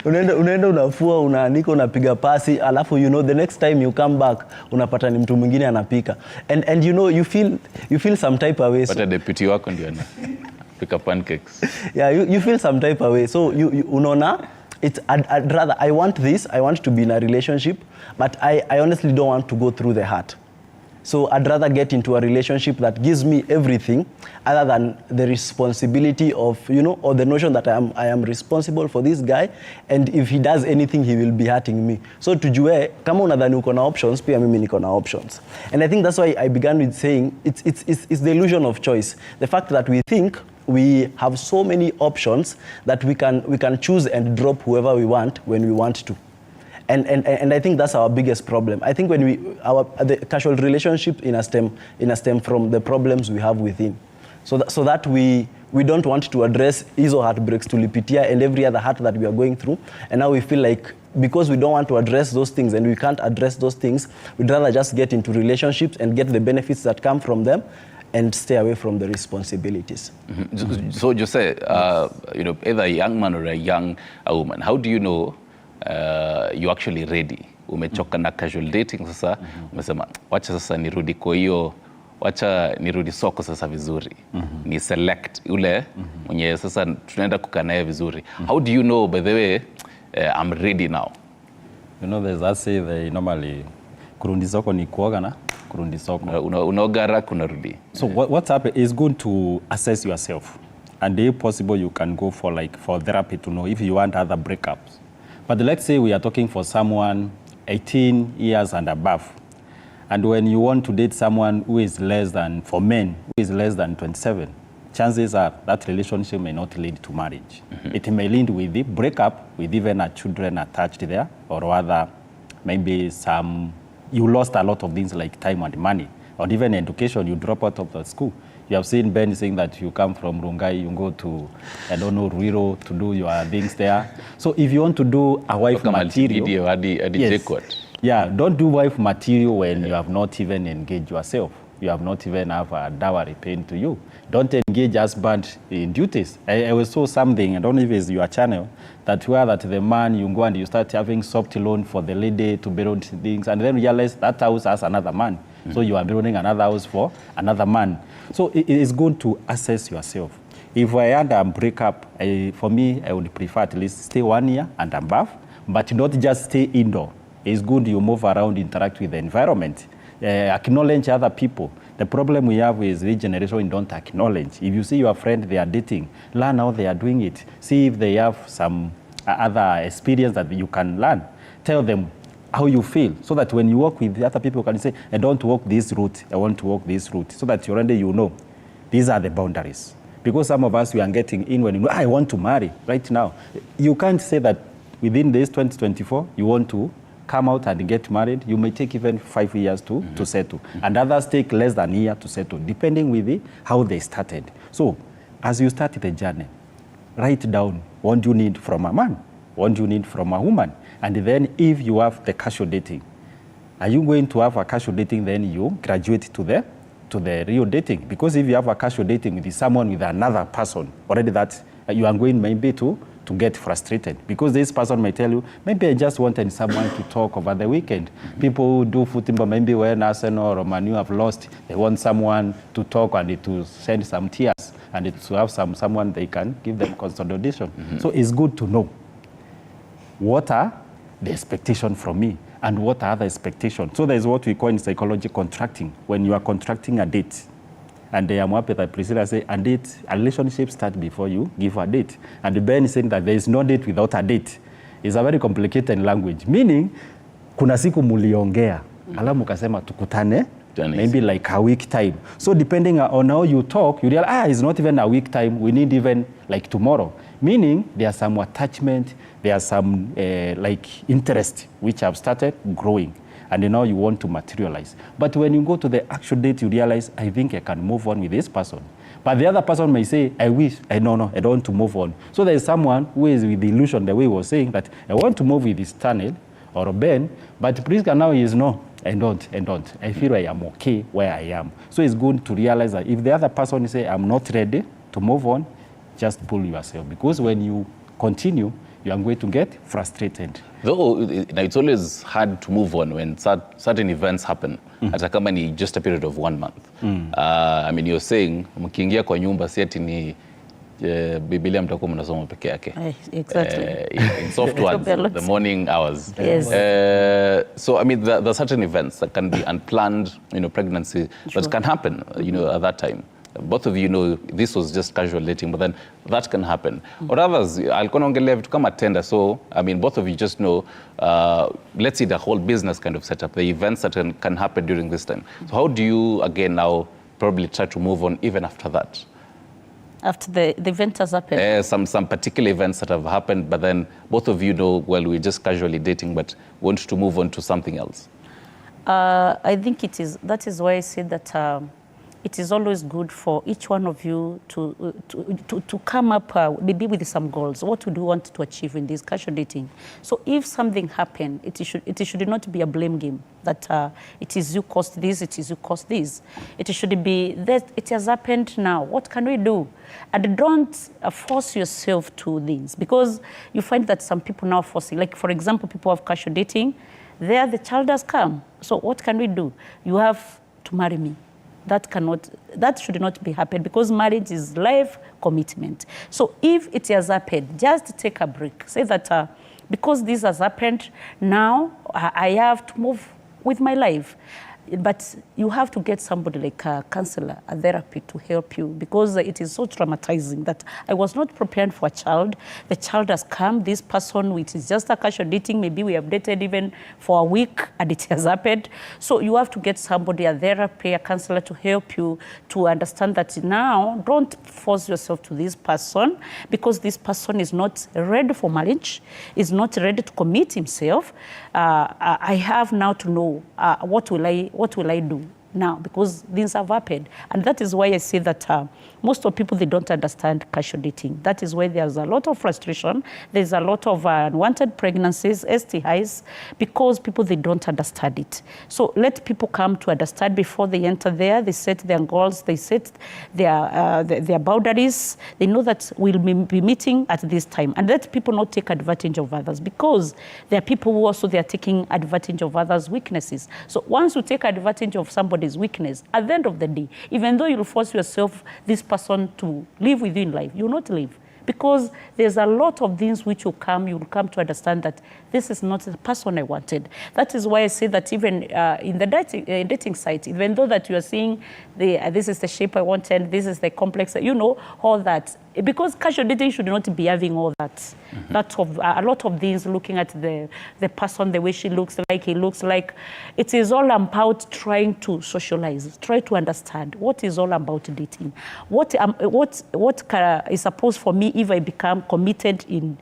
Unaenda unafua, unaanika, unapiga pasi, alafu the next time you come back unapata ni mtu mwingine anapika. And you feel some type of way. But deputy wako ndio anapika pancakes. Yeah, you feel some type of way. So unaona, I'd rather, I want to be in a relationship, but I honestly don't want to go through the heart. So I'd rather get into a relationship that gives me everything other than the responsibility of, or the notion that I am responsible for this guy, and if he does anything, he will be hurting me. So tujue, kama unadhani uko na options, pia mimi niko na options. And I think that's why I began with saying it's the illusion of choice. The fact that we think we have so many options that we can choose and drop whoever we want when we want to. And I think that's our biggest problem. I think when the casual relationship in a stem from the problems we have within. So that we don't want to address hizo heartbreaks tulipitia and every other heart that we are going through. And now we feel like because we don't want to address those things and we can't address those things, we'd rather just get into relationships and get the benefits that come from them and stay away from the responsibilities. So Jose, either a young man or a young woman, how do you know you're actually ready? Umechoka na casual dating sasa, umesema wacha sasa nirudi kwa hiyo, wacha nirudi soko sasa vizuri. Ni select ule mwenye sasa tunaenda kukaa naye vizuri. How do you know, by the way, I'm ready now? There's that say they normally kurundi soko ni kuoga na kurundi soko. Unaoga kunarudi. So what's happened is going to assess yourself. And if possible, you can go for therapy to know if you want other breakups. But let's say we are talking for someone 18 years and above. And when you want to date someone who is less than 27, chances are that relationship may not lead to marriage. It may lead with the breakup, with even children attached there, or rather maybe you lost a lot of things like time and money, or even education, you drop out of the school. You have seen Ben saying that you come from Rungai, you go to, Ruiro to do your things there. So if you want to do a wife material, yes, don't do wife material when you have not even engaged yourself. You have not even have a dowry paying to you. Don't engage husband in duties. I saw something, I don't know if it's your channel, that the man, you go and you start having soft loan for the lady to build things, and then realize that house has another man. So you are building another house for another man. So it is good to assess yourself. If I had a breakup, for me, I would prefer at least stay 1 year and above, but not just stay indoor. It's good you move around, interact with the environment, acknowledge other people. The problem we have is this generation don't acknowledge. If you see your friend, they are dating, learn how they are doing it. See if they have some other experience that you can learn. Tell them how you feel, so that when you work with the other people, you can say, I don't walk this route, I want to walk this route, so that already you know these are the boundaries. Because some of us, we are getting in when you know, I want to marry right now. You can't say that within this 2024, you want to come out and get married. You may take even 5 years to settle. And others take less than a year to settle, depending with how they started. So as you start the journey, write down what do you need from a man, what do you need from a woman. And then if you have the casual dating, are you going to have a casual dating, then you graduate to the real dating? Because if you have a casual dating with someone with another person, already that you are going maybe to to get frustrated, because this person may tell you, maybe I just wanted someone to talk over the weekend. People who do football, maybe when Arsenal or Man U have lost, they want someone to talk and to send some tears and to have someone they can give them consolidation. So it's good to know what are the expectations from me and what are the expectations. So there's what we call in psychology contracting, when you are contracting a date. And I'm happy that Priscilla said, a relationship starts before you give a date. And Ben is saying that there is no date without a date. It's a very complicated language, meaning kuna siku muliongea, alafu mukasema tukutane, maybe like a week time. So depending on how you talk, you realize, it's not even a week time, we need even like tomorrow. Meaning there's some attachment, there's some like interest which have started growing. And now you want to materialize. But when you go to the actual date, you realize, I think I can move on with this person. But the other person may say, I wish, no, I don't want to move on. So there is someone who is with the illusion, the way he was saying, that I want to move with this Daniel or Ben, but Priska now is, no, I don't. I feel I am okay where I am. So it's good to realize that if the other person say, I'm not ready to move on, just pull yourself. Because when you continue, you are going to get frustrated. Though it's always hard to move on when certain events happen. Hata kama ni just a period of 1 month. I mean, you're saying, mkiingia kwa nyumba si ati ni Biblia mtakuwa mnasoma peke yake. Exactly. In soft words, the morning hours. Yes. So, I mean, there are certain events that can be unplanned, pregnancy, that can happen, at that time. Both of you know this was just casual dating, but then that can happen. Or others, alikuwa naongelea vitu kama tender. So, I mean, both of you just know, let's see the whole business kind of setup, the events that can happen during this time. So how do you, again, now probably try to move on even after that? After the event has happened? Some particular events that have happened, but then both of you know, well, we're just casually dating, but want to move on to something else. I think that is why I said that it is always good for each one of you to come up maybe with some goals. What would you want to achieve in this casual dating? So if something happened, it should not be a blame game that it is you caused this, it is you caused this. It should be that it has happened now. What can we do? And don't force yourself to things, because you find that some people now forcing, like for example, people have casual dating, there the child has come. So what can we do? You have to marry me. That should not be happen, because marriage is life commitment. So if it has happened, just take a break. Say that because this has happened, now I have to move with my life. But you have to get somebody like a counselor, a therapy to help you, because it is so traumatizing that I was not prepared for a child. The child has come, this person, which is just a casual dating, maybe we have dated even for a week and it has happened. So you have to get somebody, a therapy, a counselor to help you to understand that now don't force yourself to this person, because this person is not ready for marriage, is not ready to commit himself. I have now to know what will I do now, because things have happened. And that is why I say that most of people, they don't understand casual dating. That is why there's a lot of frustration. There's a lot of unwanted pregnancies, STIs, because people, they don't understand it. So let people come to understand before they enter there. They set their goals, they set their boundaries. They know that we'll be meeting at this time. And let people not take advantage of others, because there are people who also, they are taking advantage of others' weaknesses. So once you take advantage of somebody's weakness, at the end of the day, even though you'll force yourself, this person to live with you in life, you'll not live. Because there's a lot of things which you'll come to understand that this is not the person I wanted. That is why I say that even in the dating site, even though that you are seeing this is the shape I wanted, this is the complex, all that. Because casual dating should not be having all that. A lot of things, looking at the person, the way she looks like, he looks like. It is all about trying to socialize, try to understand what is all about dating. What is supposed for me if I become committed in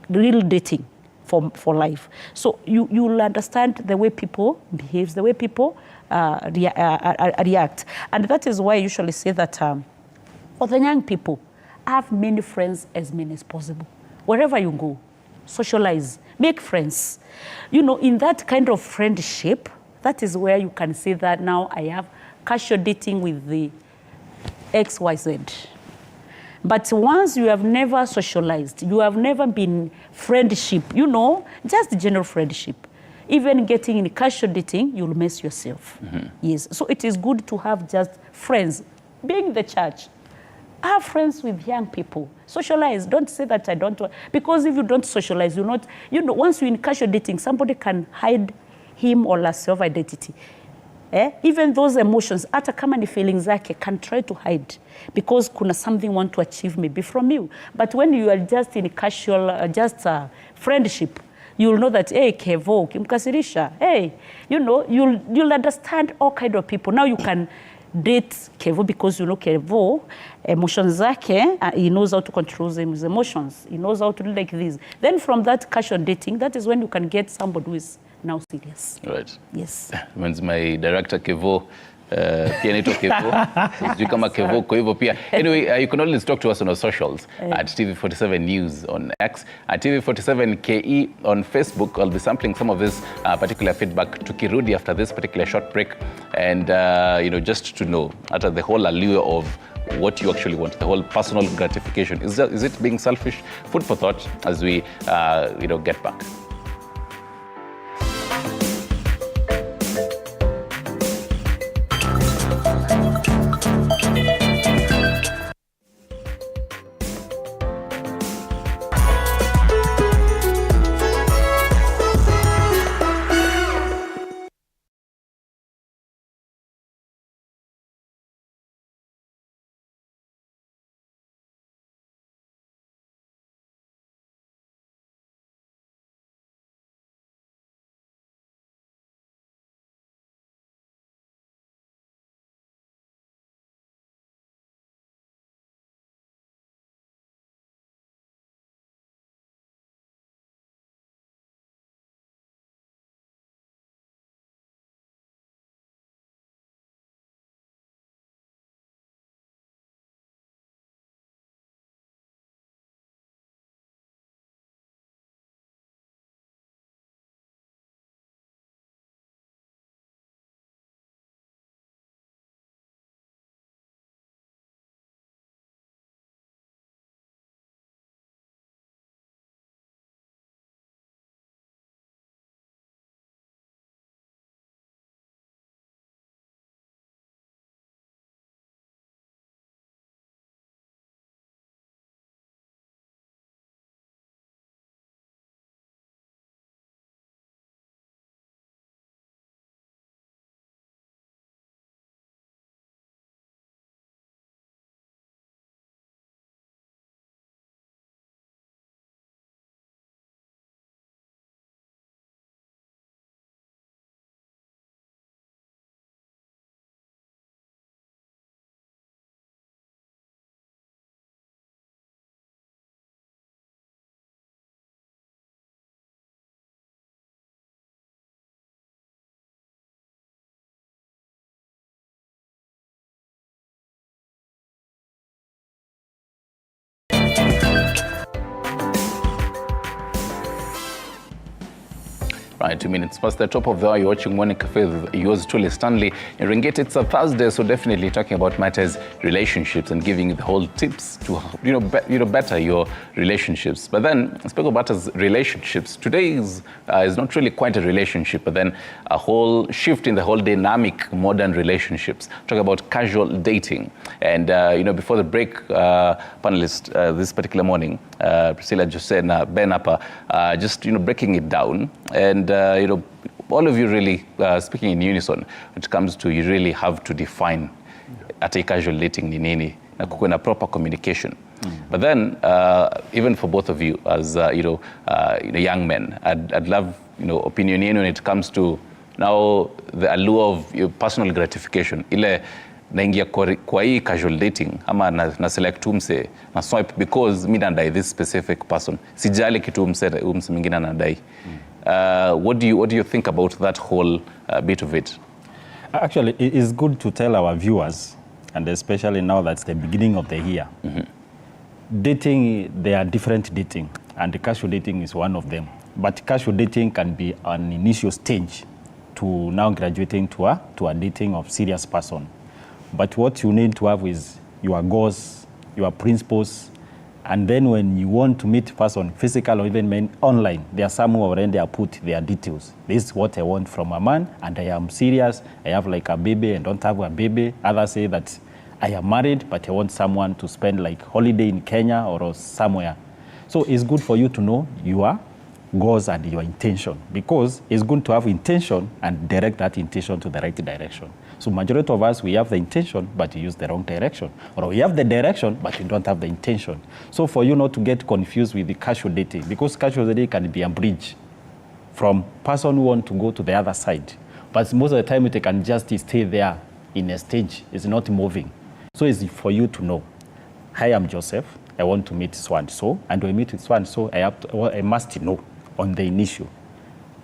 real dating for life. So you'll understand the way people behave, the way people react. And that is why I usually say that for the young people, have many friends, as many as possible. Wherever you go, socialize, make friends. In that kind of friendship, that is where you can say that now I have casual dating with the XYZ. But once you have never socialized, you have never been friendship, you know, just general friendship, even getting in casual dating, you'll mess yourself. Yes, so it is good to have just friends. Being the church, have friends with young people. Socialize. Don't say that I don't want, because if you don't socialize, you're not, you know, once you're in casual dating, somebody can hide him or herself identity. Even those emotions, hata kama ni feelings zake, can try to hide because kuna something want to achieve maybe from you. But when you are just in casual, friendship, you'll know that, hey, Kevo, kimkasirisha, hey, you know, you'll understand all kind of people. Now you can date Kevo because you know Kevo, emotions zake, he knows how to control his emotions. He knows how to do like this. Then from that casual dating, that is when you can get somebody who is now serious. Right. Yes. Means my director Kevo, pia naitwa Kevo. Sijui kama Kevo kwa hivyo pia. Anyway, you can always talk to us on our socials at TV47 News on X, at TV47 KE on Facebook. I'll be sampling some of this particular feedback tukirudi after this particular short break, and you know, just to know after the whole allure of what you actually want, the whole personal gratification. Is it being selfish? Food for thought as we you know, get back. Right, 2 minutes past the top of the hour. You're watching Morning Cafe with yours truly, Stanley Ringeti. It's a Thursday, so definitely talking about matters relationships and giving you the whole tips to better your relationships. But then, speaking about relationships, today is not really quite a relationship, but then a whole shift in the whole dynamic modern relationships. Talk about casual dating, and before the break, panelist this particular morning, Priscilla just said, Ben Upper, just breaking it down, and all of you really speaking in unison when it comes to, you really have to define at a casual dating ni nini na kukuwe na proper communication. But then even for both of you as young men, I'd love opinion yenu when it comes to now the allure of your personal gratification. Ile naingia kwa hii casual dating ama na select umse na swipe because mi nadai this specific person, sijali kitu umse mwingine anadai. What do you think about that whole bit of it? Actually, it is good to tell our viewers, and especially now that's the beginning of the year. Dating, there are different dating, and casual dating is one of them. But casual dating can be an initial stage to now graduating to a dating of serious person. But what you need to have is your goals your principles. And then when you want to meet person, physical or even online, there are some who already have put their details. This is what I want from a man, and I am serious. I have like a baby and don't have a baby. Others say that I am married, but I want someone to spend like holiday in Kenya or somewhere. So it's good for you to know your goals and your intention, because it's good to have intention and direct that intention to the right direction. So majority of us, we have the intention, but you use the wrong direction. Or we have the direction, but you don't have the intention. So for you not to get confused with the casual dating, because casual dating can be a bridge from person who want to go to the other side. But most of the time, it can just stay there in a stage. It's not moving. So it's for you to know, hi, I'm Joseph. I want to meet so-and-so. And when I meet with so-and-so, I must know on the initial,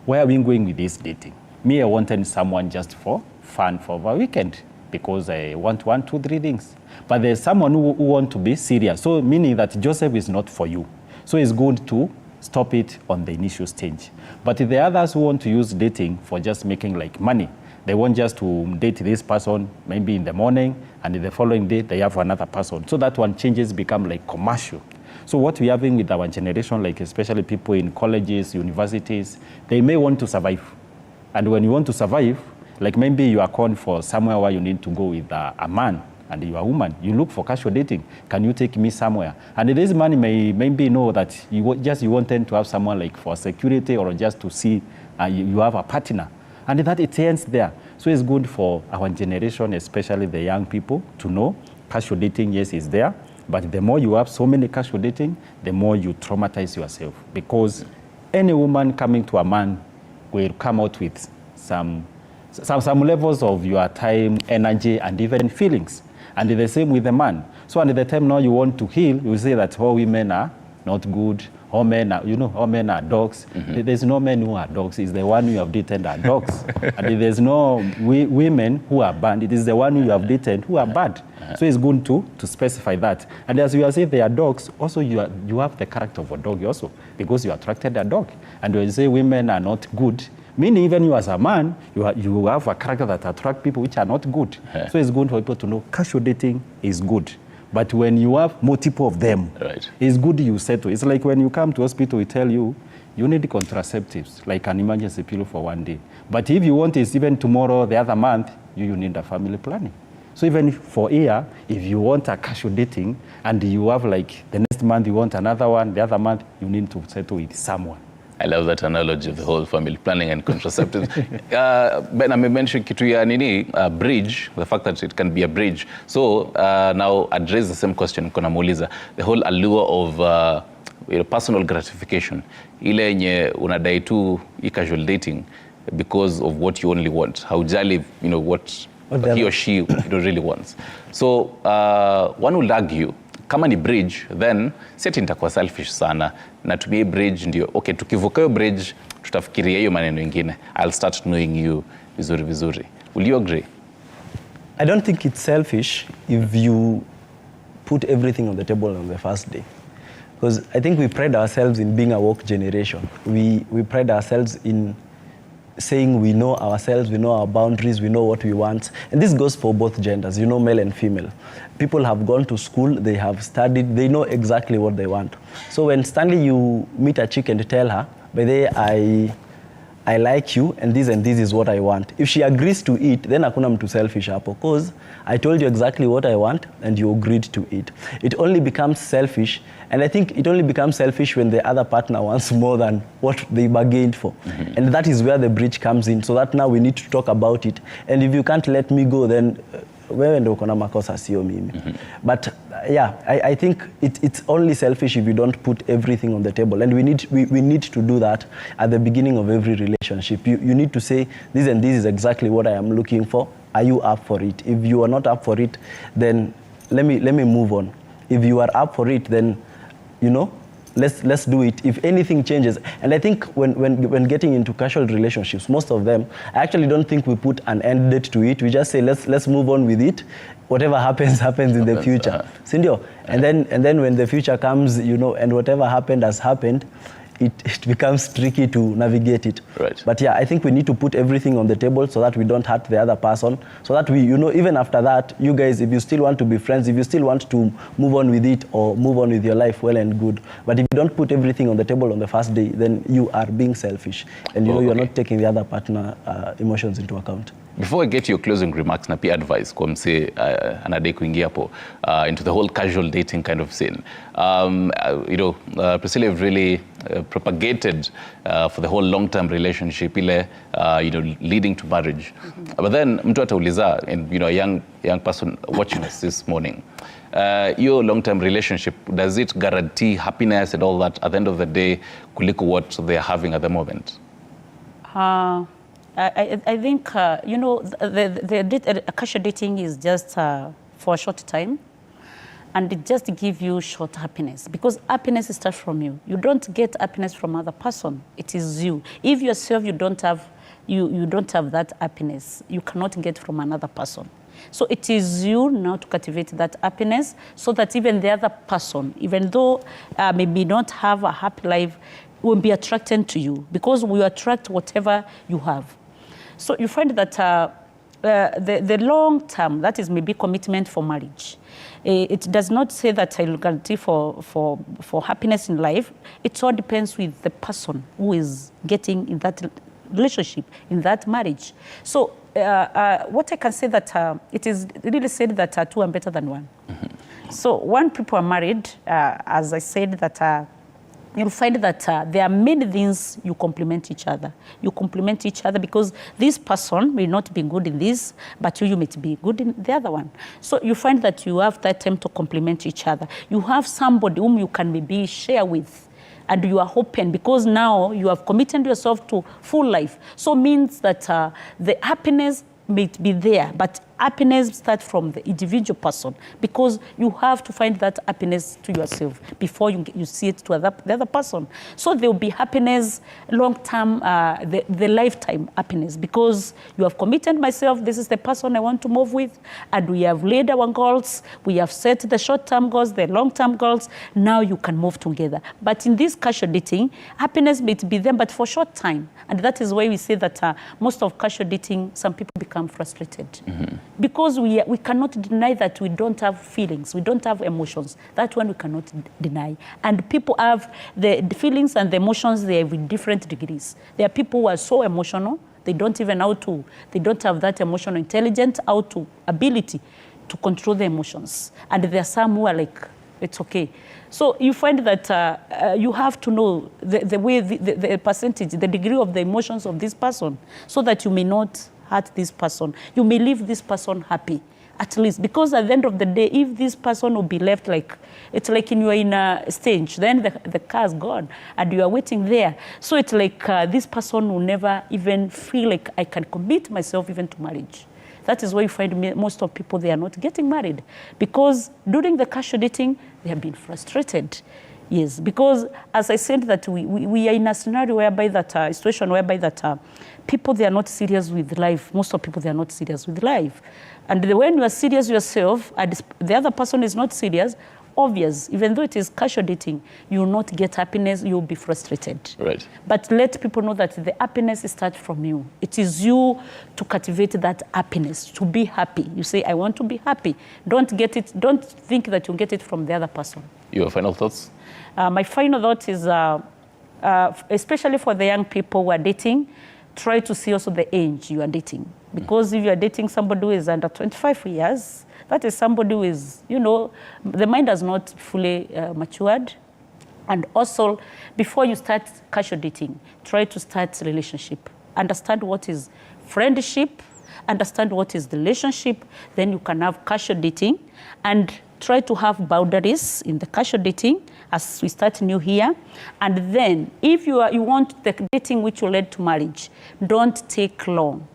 where are we going with this dating? Me, I wanted someone just for fun for the weekend, because I want 1, 2, 3 things. But there's someone who want to be serious. So meaning that Joseph is not for you. So it's good to stop it on the initial stage. But the others who want to use dating for just making like money, they want just to date this person maybe in the morning, and in the following day they have another person. So that one changes, become like commercial. So what we're having with our generation, like especially people in colleges, universities, they may want to survive. And when you want to survive, like maybe you are called for somewhere where you need to go with a man and you are a woman, you look for casual dating. Can you take me somewhere? And this man may maybe know that you wanted to have someone like for security, or just to see you have a partner. And that it ends there. So it's good for our generation, especially the young people, to know casual dating, yes, is there. But the more you have so many casual dating, the more you traumatize yourself. Because any woman coming to a man will come out with some levels of your time, energy, and even feelings. And the same with the man. So at the time now you want to heal, you say that all women are not good, all men are, all men are dogs. Mm-hmm. There's no men who are dogs. It's the one you have dated are dogs. And there's no women who are bad. It is the one you have dated who are bad. So it's good to specify that. And as you are saying they are dogs, also you have the character of a dog also, because you attracted a dog. And when you say women are not good, meaning even you as a man, you have a character that attracts people which are not good. So it's good for people to know casual dating is good. But when you have multiple of them, right, it's good you settle. It's like when you come to hospital, we tell you, you need contraceptives, like an emergency pill for 1 day. But if you want it even tomorrow, the other month, you need a family planning. So even for a year, if you want a casual dating, and you have like the next month you want another one, the other month you need to settle with someone. I love that analogy of the whole family planning and contraceptives. Ben, I mentioned kitu ya nini, bridge, the fact that it can be a bridge. So now address the same question kona muuliza, the whole allure of personal gratification. Ile yenye unadai tu casual dating because of what you only want. Haujali, what he or she really wants. So one would argue, kama ni bridge, then seti nitakuwa selfish sana. Na tumie bridge ndio, okay, tukivuka hiyo bridge, tutafikiria hiyo maneno ingine. I'll start knowing you vizuri. Will you agree? I don't think it's selfish if you put everything on the table on the first day. Because I think we pride ourselves in being a woke generation. We pride ourselves in saying we know ourselves, we know our boundaries, we know what we want. And this goes for both genders, male and female. People have gone to school, they have studied, they know exactly what they want. So when Stanley, you meet a chick and tell her, by the way, I like you and this is what I want. If she agrees to it, then hakuna mtu selfish hapo, because I told you exactly what I want and you agreed to it. It only becomes selfish, and I think it only becomes selfish when the other partner wants more than what they bargained for. Mm-hmm. And that is where the bridge comes in, so that now we need to talk about it. And if you can't let me go, then wewe ndio uko na makosa, sio mimi. But yeah, I think it's only selfish if you don't put everything on the table. And we need to do that at the beginning of every relationship. You need to say, this and this is exactly what I am looking for. Are you up for it? If you are not up for it, then let me move on. If you are up for it, then let's do it. If anything changes, and I think when getting into casual relationships, most of them, I actually don't think we put an end date to it. We just say let's move on with it. Whatever happens in the future. Sindio? And then when the future comes, and whatever happened has happened, it becomes tricky to navigate it. Right. But yeah, I think we need to put everything on the table so that we don't hurt the other person, so that we, even after that, you guys, if you still want to be friends, if you still want to move on with it or move on with your life, well and good. But if you don't put everything on the table on the first day, then you are being selfish. And you're not taking the other partner emotions into account. Before I get your closing remarks, na pia advice kwa mse anadai kuingia hapo into the whole casual dating kind of scene. Priscilla, you've really propagated for the whole long-term relationship, leading to marriage. But then mtu atauliza, and a young person watching us this morning, your long-term relationship, does it guarantee happiness and all that at the end of the day kuliko what they are having at the moment? I think, the casual dating is just for a short time, and it just gives you short happiness, because happiness starts from you. You don't get happiness from other person. It is you. If yourself you don't have that happiness, you cannot get from another person. So it is you now to cultivate that happiness, so that even the other person, even though maybe not have a happy life, will be attracted to you, because we attract whatever you have. So you find that the long term, that is maybe commitment for marriage. It does not say that I will guarantee for happiness in life. It all depends with the person who is getting in that relationship, in that marriage. So what I can say that it is really said that two are better than one. So when people are married, as I said, that you'll find that there are many things you complement each other. You complement each other because this person may not be good in this, but you may be good in the other one. So you find that you have that time to complement each other. You have somebody whom you can maybe share with, and you are open because now you have committed yourself to full life. So means that the happiness may be there, but happiness starts from the individual person, because you have to find that happiness to yourself before you see it to the other person. So there will be happiness long-term, the lifetime happiness, because you have committed myself, this is the person I want to move with, and we have laid our goals, we have set the short-term goals, the long-term goals, now you can move together. But in this casual dating, happiness may be there, but for short time. And that is why we say that most of casual dating, some people become frustrated. Because we cannot deny that we don't have feelings, we don't have emotions. That one we cannot deny. And people have the feelings and the emotions, they have in different degrees. There are people who are so emotional, they don't have that emotional intelligence, ability to control the emotions. And there are some who are like, it's okay. So you find that you have to know the percentage, the degree of the emotions of this person, so that you may not hurt this person. You may leave this person happy, at least. Because at the end of the day, if this person will be left like, it's like you are in a stage, then the car's gone, and you are waiting there. So it's like this person will never even feel like I can commit myself even to marriage. That is why you find most of people, they are not getting married. Because during the casual dating, they have been frustrated. Yes, because as I said that we are in a scenario whereby that, a situation whereby that people, they are not serious with life. Most of people, they are not serious with life. And when you are serious yourself, and the other person is not serious, obvious, even though it is casual dating, you will not get happiness, you will be frustrated. Right. But let people know that the happiness starts from you. It is you to cultivate that happiness, to be happy. You say, I want to be happy. Don't think that you'll get it from the other person. Your final thoughts? My final thought is, especially for the young people who are dating, try to see also the age you are dating. Because if you are dating somebody who is under 25 years, that is somebody who is, the mind has not fully matured. And also, before you start casual dating, try to start a relationship. Understand what is friendship, understand what is the relationship, then you can have casual dating, and try to have boundaries in the casual dating as we start new here. And then, if you want the dating which will lead to marriage, don't take long.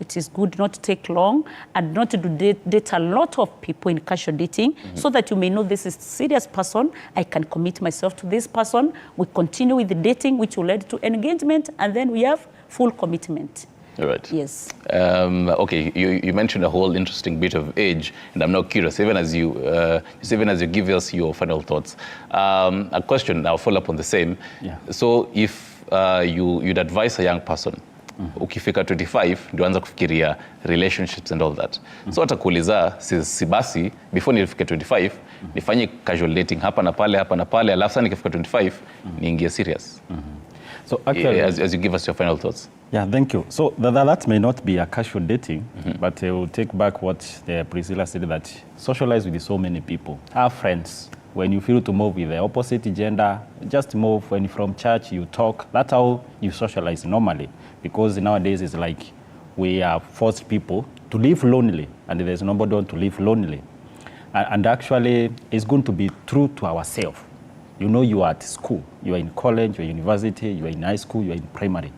It is good not to take long and not to date a lot of people in casual dating, so that you may know this is a serious person. I can commit myself to this person. We continue with the dating, which will lead to engagement, and then we have full commitment. Right. Yes. Okay, you mentioned a whole interesting bit of age, and I'm now curious, even as you give us your final thoughts. A question, I'll follow up on the same. Yeah. So if you'd advise a young person, ukifika 25 ndio anza kufikiria relationships and all that. So atakuuliza si basi before nifike 25 nifanye casual dating hapa na pale alafu sasa nikifika 25 niingie serious. So actually, as you give us your final thoughts. Yeah, thank you. So that may not be a casual dating, but I will take back what Priscilla said, that socialize with so many people. Have friends. When you feel to move with the opposite gender, just move. When you're from church, you talk. That's how you socialize normally. Because nowadays it's like we are forced people to live lonely, and there's nobody want to live lonely. And actually, it's going to be true to ourselves. You know, you are at school, you are in college, you are in university, you are in high school, you are in primary.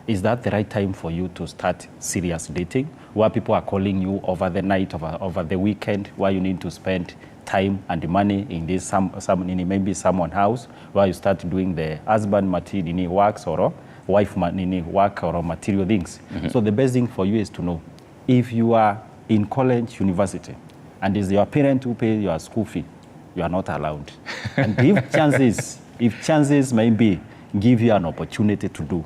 Is that the right time for you to start serious dating, where people are calling you over the night, over the weekend, where you need to spend time and money in this in maybe someone's house, where you start doing the husband material works or wife work or material things. So the best thing for you is to know if you are in college, university, and is your parent who pay your school fee, you are not allowed. And if chances maybe give you an opportunity to do,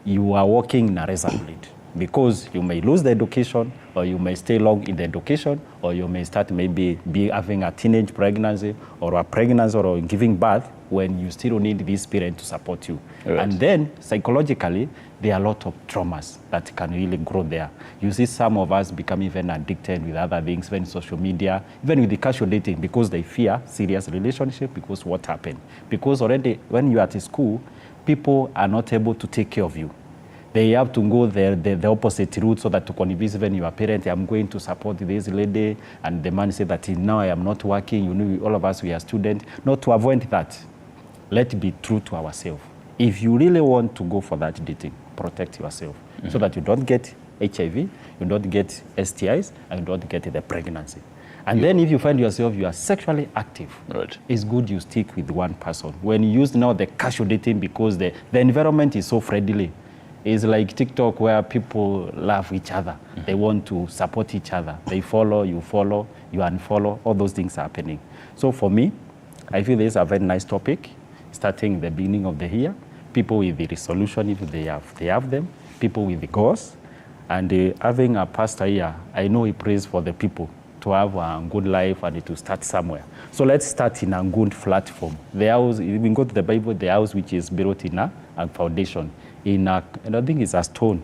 you are walking in a razor blade, because you may lose the education, or you may stay long in the education, or you may start maybe having a teenage pregnancy or a pregnancy or giving birth when you still need this parent to support you. Right. And then psychologically, there are a lot of traumas that can really grow there. You see some of us become even addicted with other things, even social media, even with the casual dating, because they fear serious relationship, because what happened? Because already when you are at school, people are not able to take care of you. They have to go the opposite route, so that to convince even your parent, I'm going to support this lady, and the man said that now I am not working, you know, all of us, we are students. Not to avoid that, let's be true to ourselves. If you really want to go for that dating, protect yourself, so that you don't get HIV, you don't get STIs, and you don't get the pregnancy. And then if you find yourself, you are sexually active, right, it's good you stick with one person. When you use now the casual dating, because the environment is so friendly, it's like TikTok, where people love each other. They want to support each other. They follow, you unfollow, all those things are happening. So for me, I feel this is a very nice topic, starting the beginning of the year. People with the resolution, if they have them, people with the goals, and having a pastor here, I know he prays for the people to have a good life and to start somewhere. So let's start in a good platform. The house, if we go to the Bible, the house which is built in a foundation, and I think it's a stone,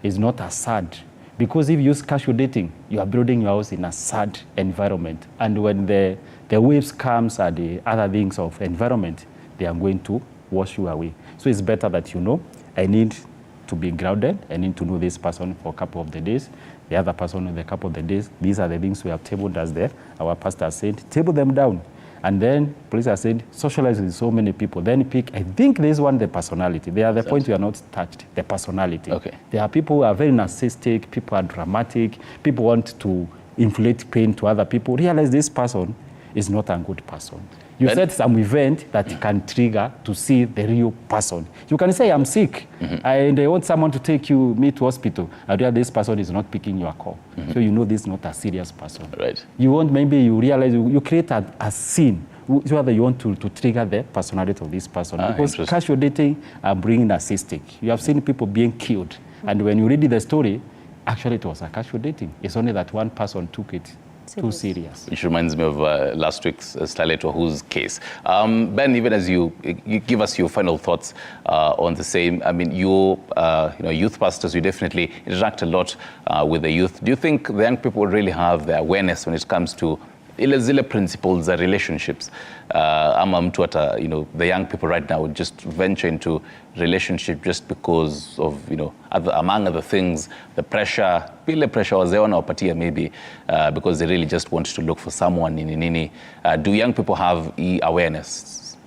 it's not a sad. Because if you use casual dating, you are building your house in a sad environment. And when the waves comes and the other things of environment, they are going to wash you away. So it's better that you know, I need to be grounded. I need to know this person for a couple of the days. The other person in a couple of the days. These are the things we have tabled as there. Our pastor said, table them down. And then police have said, socialize with so many people. Then pick, I think there's one, the personality. They are the point we are not touched, the personality. Okay. There are people who are very narcissistic, people are dramatic, people want to inflict pain to other people. Realize this person is not a good person. You said some event that can trigger to see the real person. You can say, I'm sick, and I want someone to take me to hospital. And this person is not picking your call. So you know this is not a serious person. Right. You want, maybe you realize, you create a scene, whether you want to trigger the personality of this person. Because casual dating are bringing narcissistic. You have seen people being killed. And when you read the story, actually it was a casual dating. It's only that one person took it too serious. Which reminds me of last week's Starlet Wahu's case. Ben, even as you give us your final thoughts on the same, I mean, you youth pastors, you definitely interact a lot with the youth. Do you think the young people really have the awareness when it comes to zile principles za relationships? Ama mtu hata, the young people right now would just venture into relationship just because of, among other things, the pressure, pile pressure wazee wanawapatia maybe, because they really just want to look for someone nini. Do young people have awareness?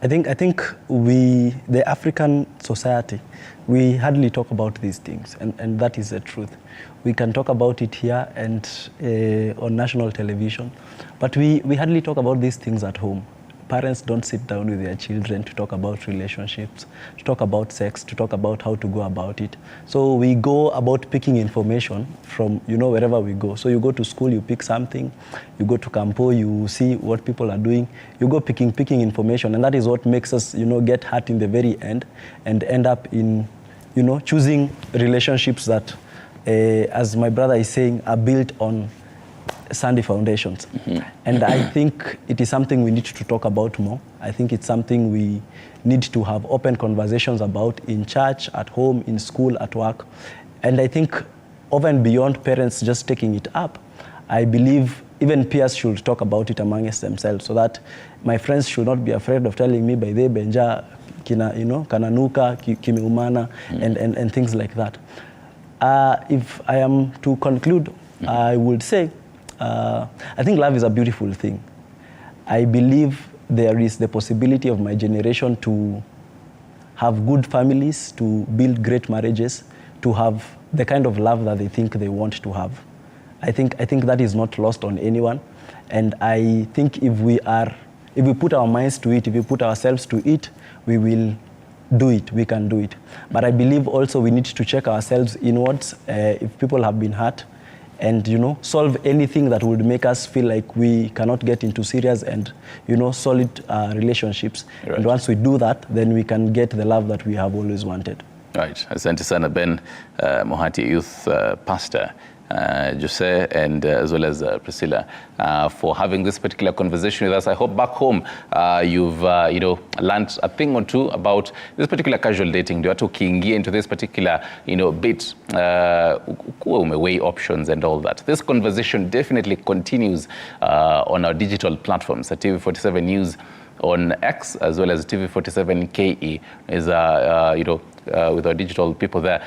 I think we, the African society, we hardly talk about these things, and that is the truth. We can talk about it here and on national television, but we hardly talk about these things at home, parents don't sit down with their children to talk about relationships, to talk about sex, to talk about how to go about it. So we go about picking information from, you know, wherever we go. So you go to school, you pick something. You go to Campo, you see what people are doing. You go picking information, and that is what makes us, you know, get hurt in the very end and end up in, you know, choosing relationships that, as my brother is saying, are built on sandy foundations. And I think it is something we need to talk about more. I think it's something we need to have open conversations about in church, at home, in school, at work. And I think over and beyond parents just taking it up, I believe even peers should talk about it amongst themselves, so that my friends should not be afraid of telling me, by the benja, kina, you know, kananuka, kimeumana, and things like that. If I am to conclude, I would say, I think love is a beautiful thing. I believe there is the possibility of my generation to have good families, to build great marriages, to have the kind of love that they think they want to have. I think that is not lost on anyone. And I think if we put our minds to it, if we put ourselves to it, we will do it, we can do it. But I believe also we need to check ourselves inwards if people have been hurt, and, you know, solve anything that would make us feel like we cannot get into serious and, you know, solid relationships. Right. And once we do that, then we can get the love that we have always wanted. Right. Asante sana Ben Mohati, youth pastor, Jose, and as well as Priscilla, for having this particular conversation with us. I hope back home you've you know, learned a thing or two about this particular casual dating. Ndio watu ukiingia into this particular, you know, bit, kuwa umeweigh options and all that. This conversation definitely continues on our digital platforms at TV47 News on X, as well as TV47 KE is you know, with our digital people there.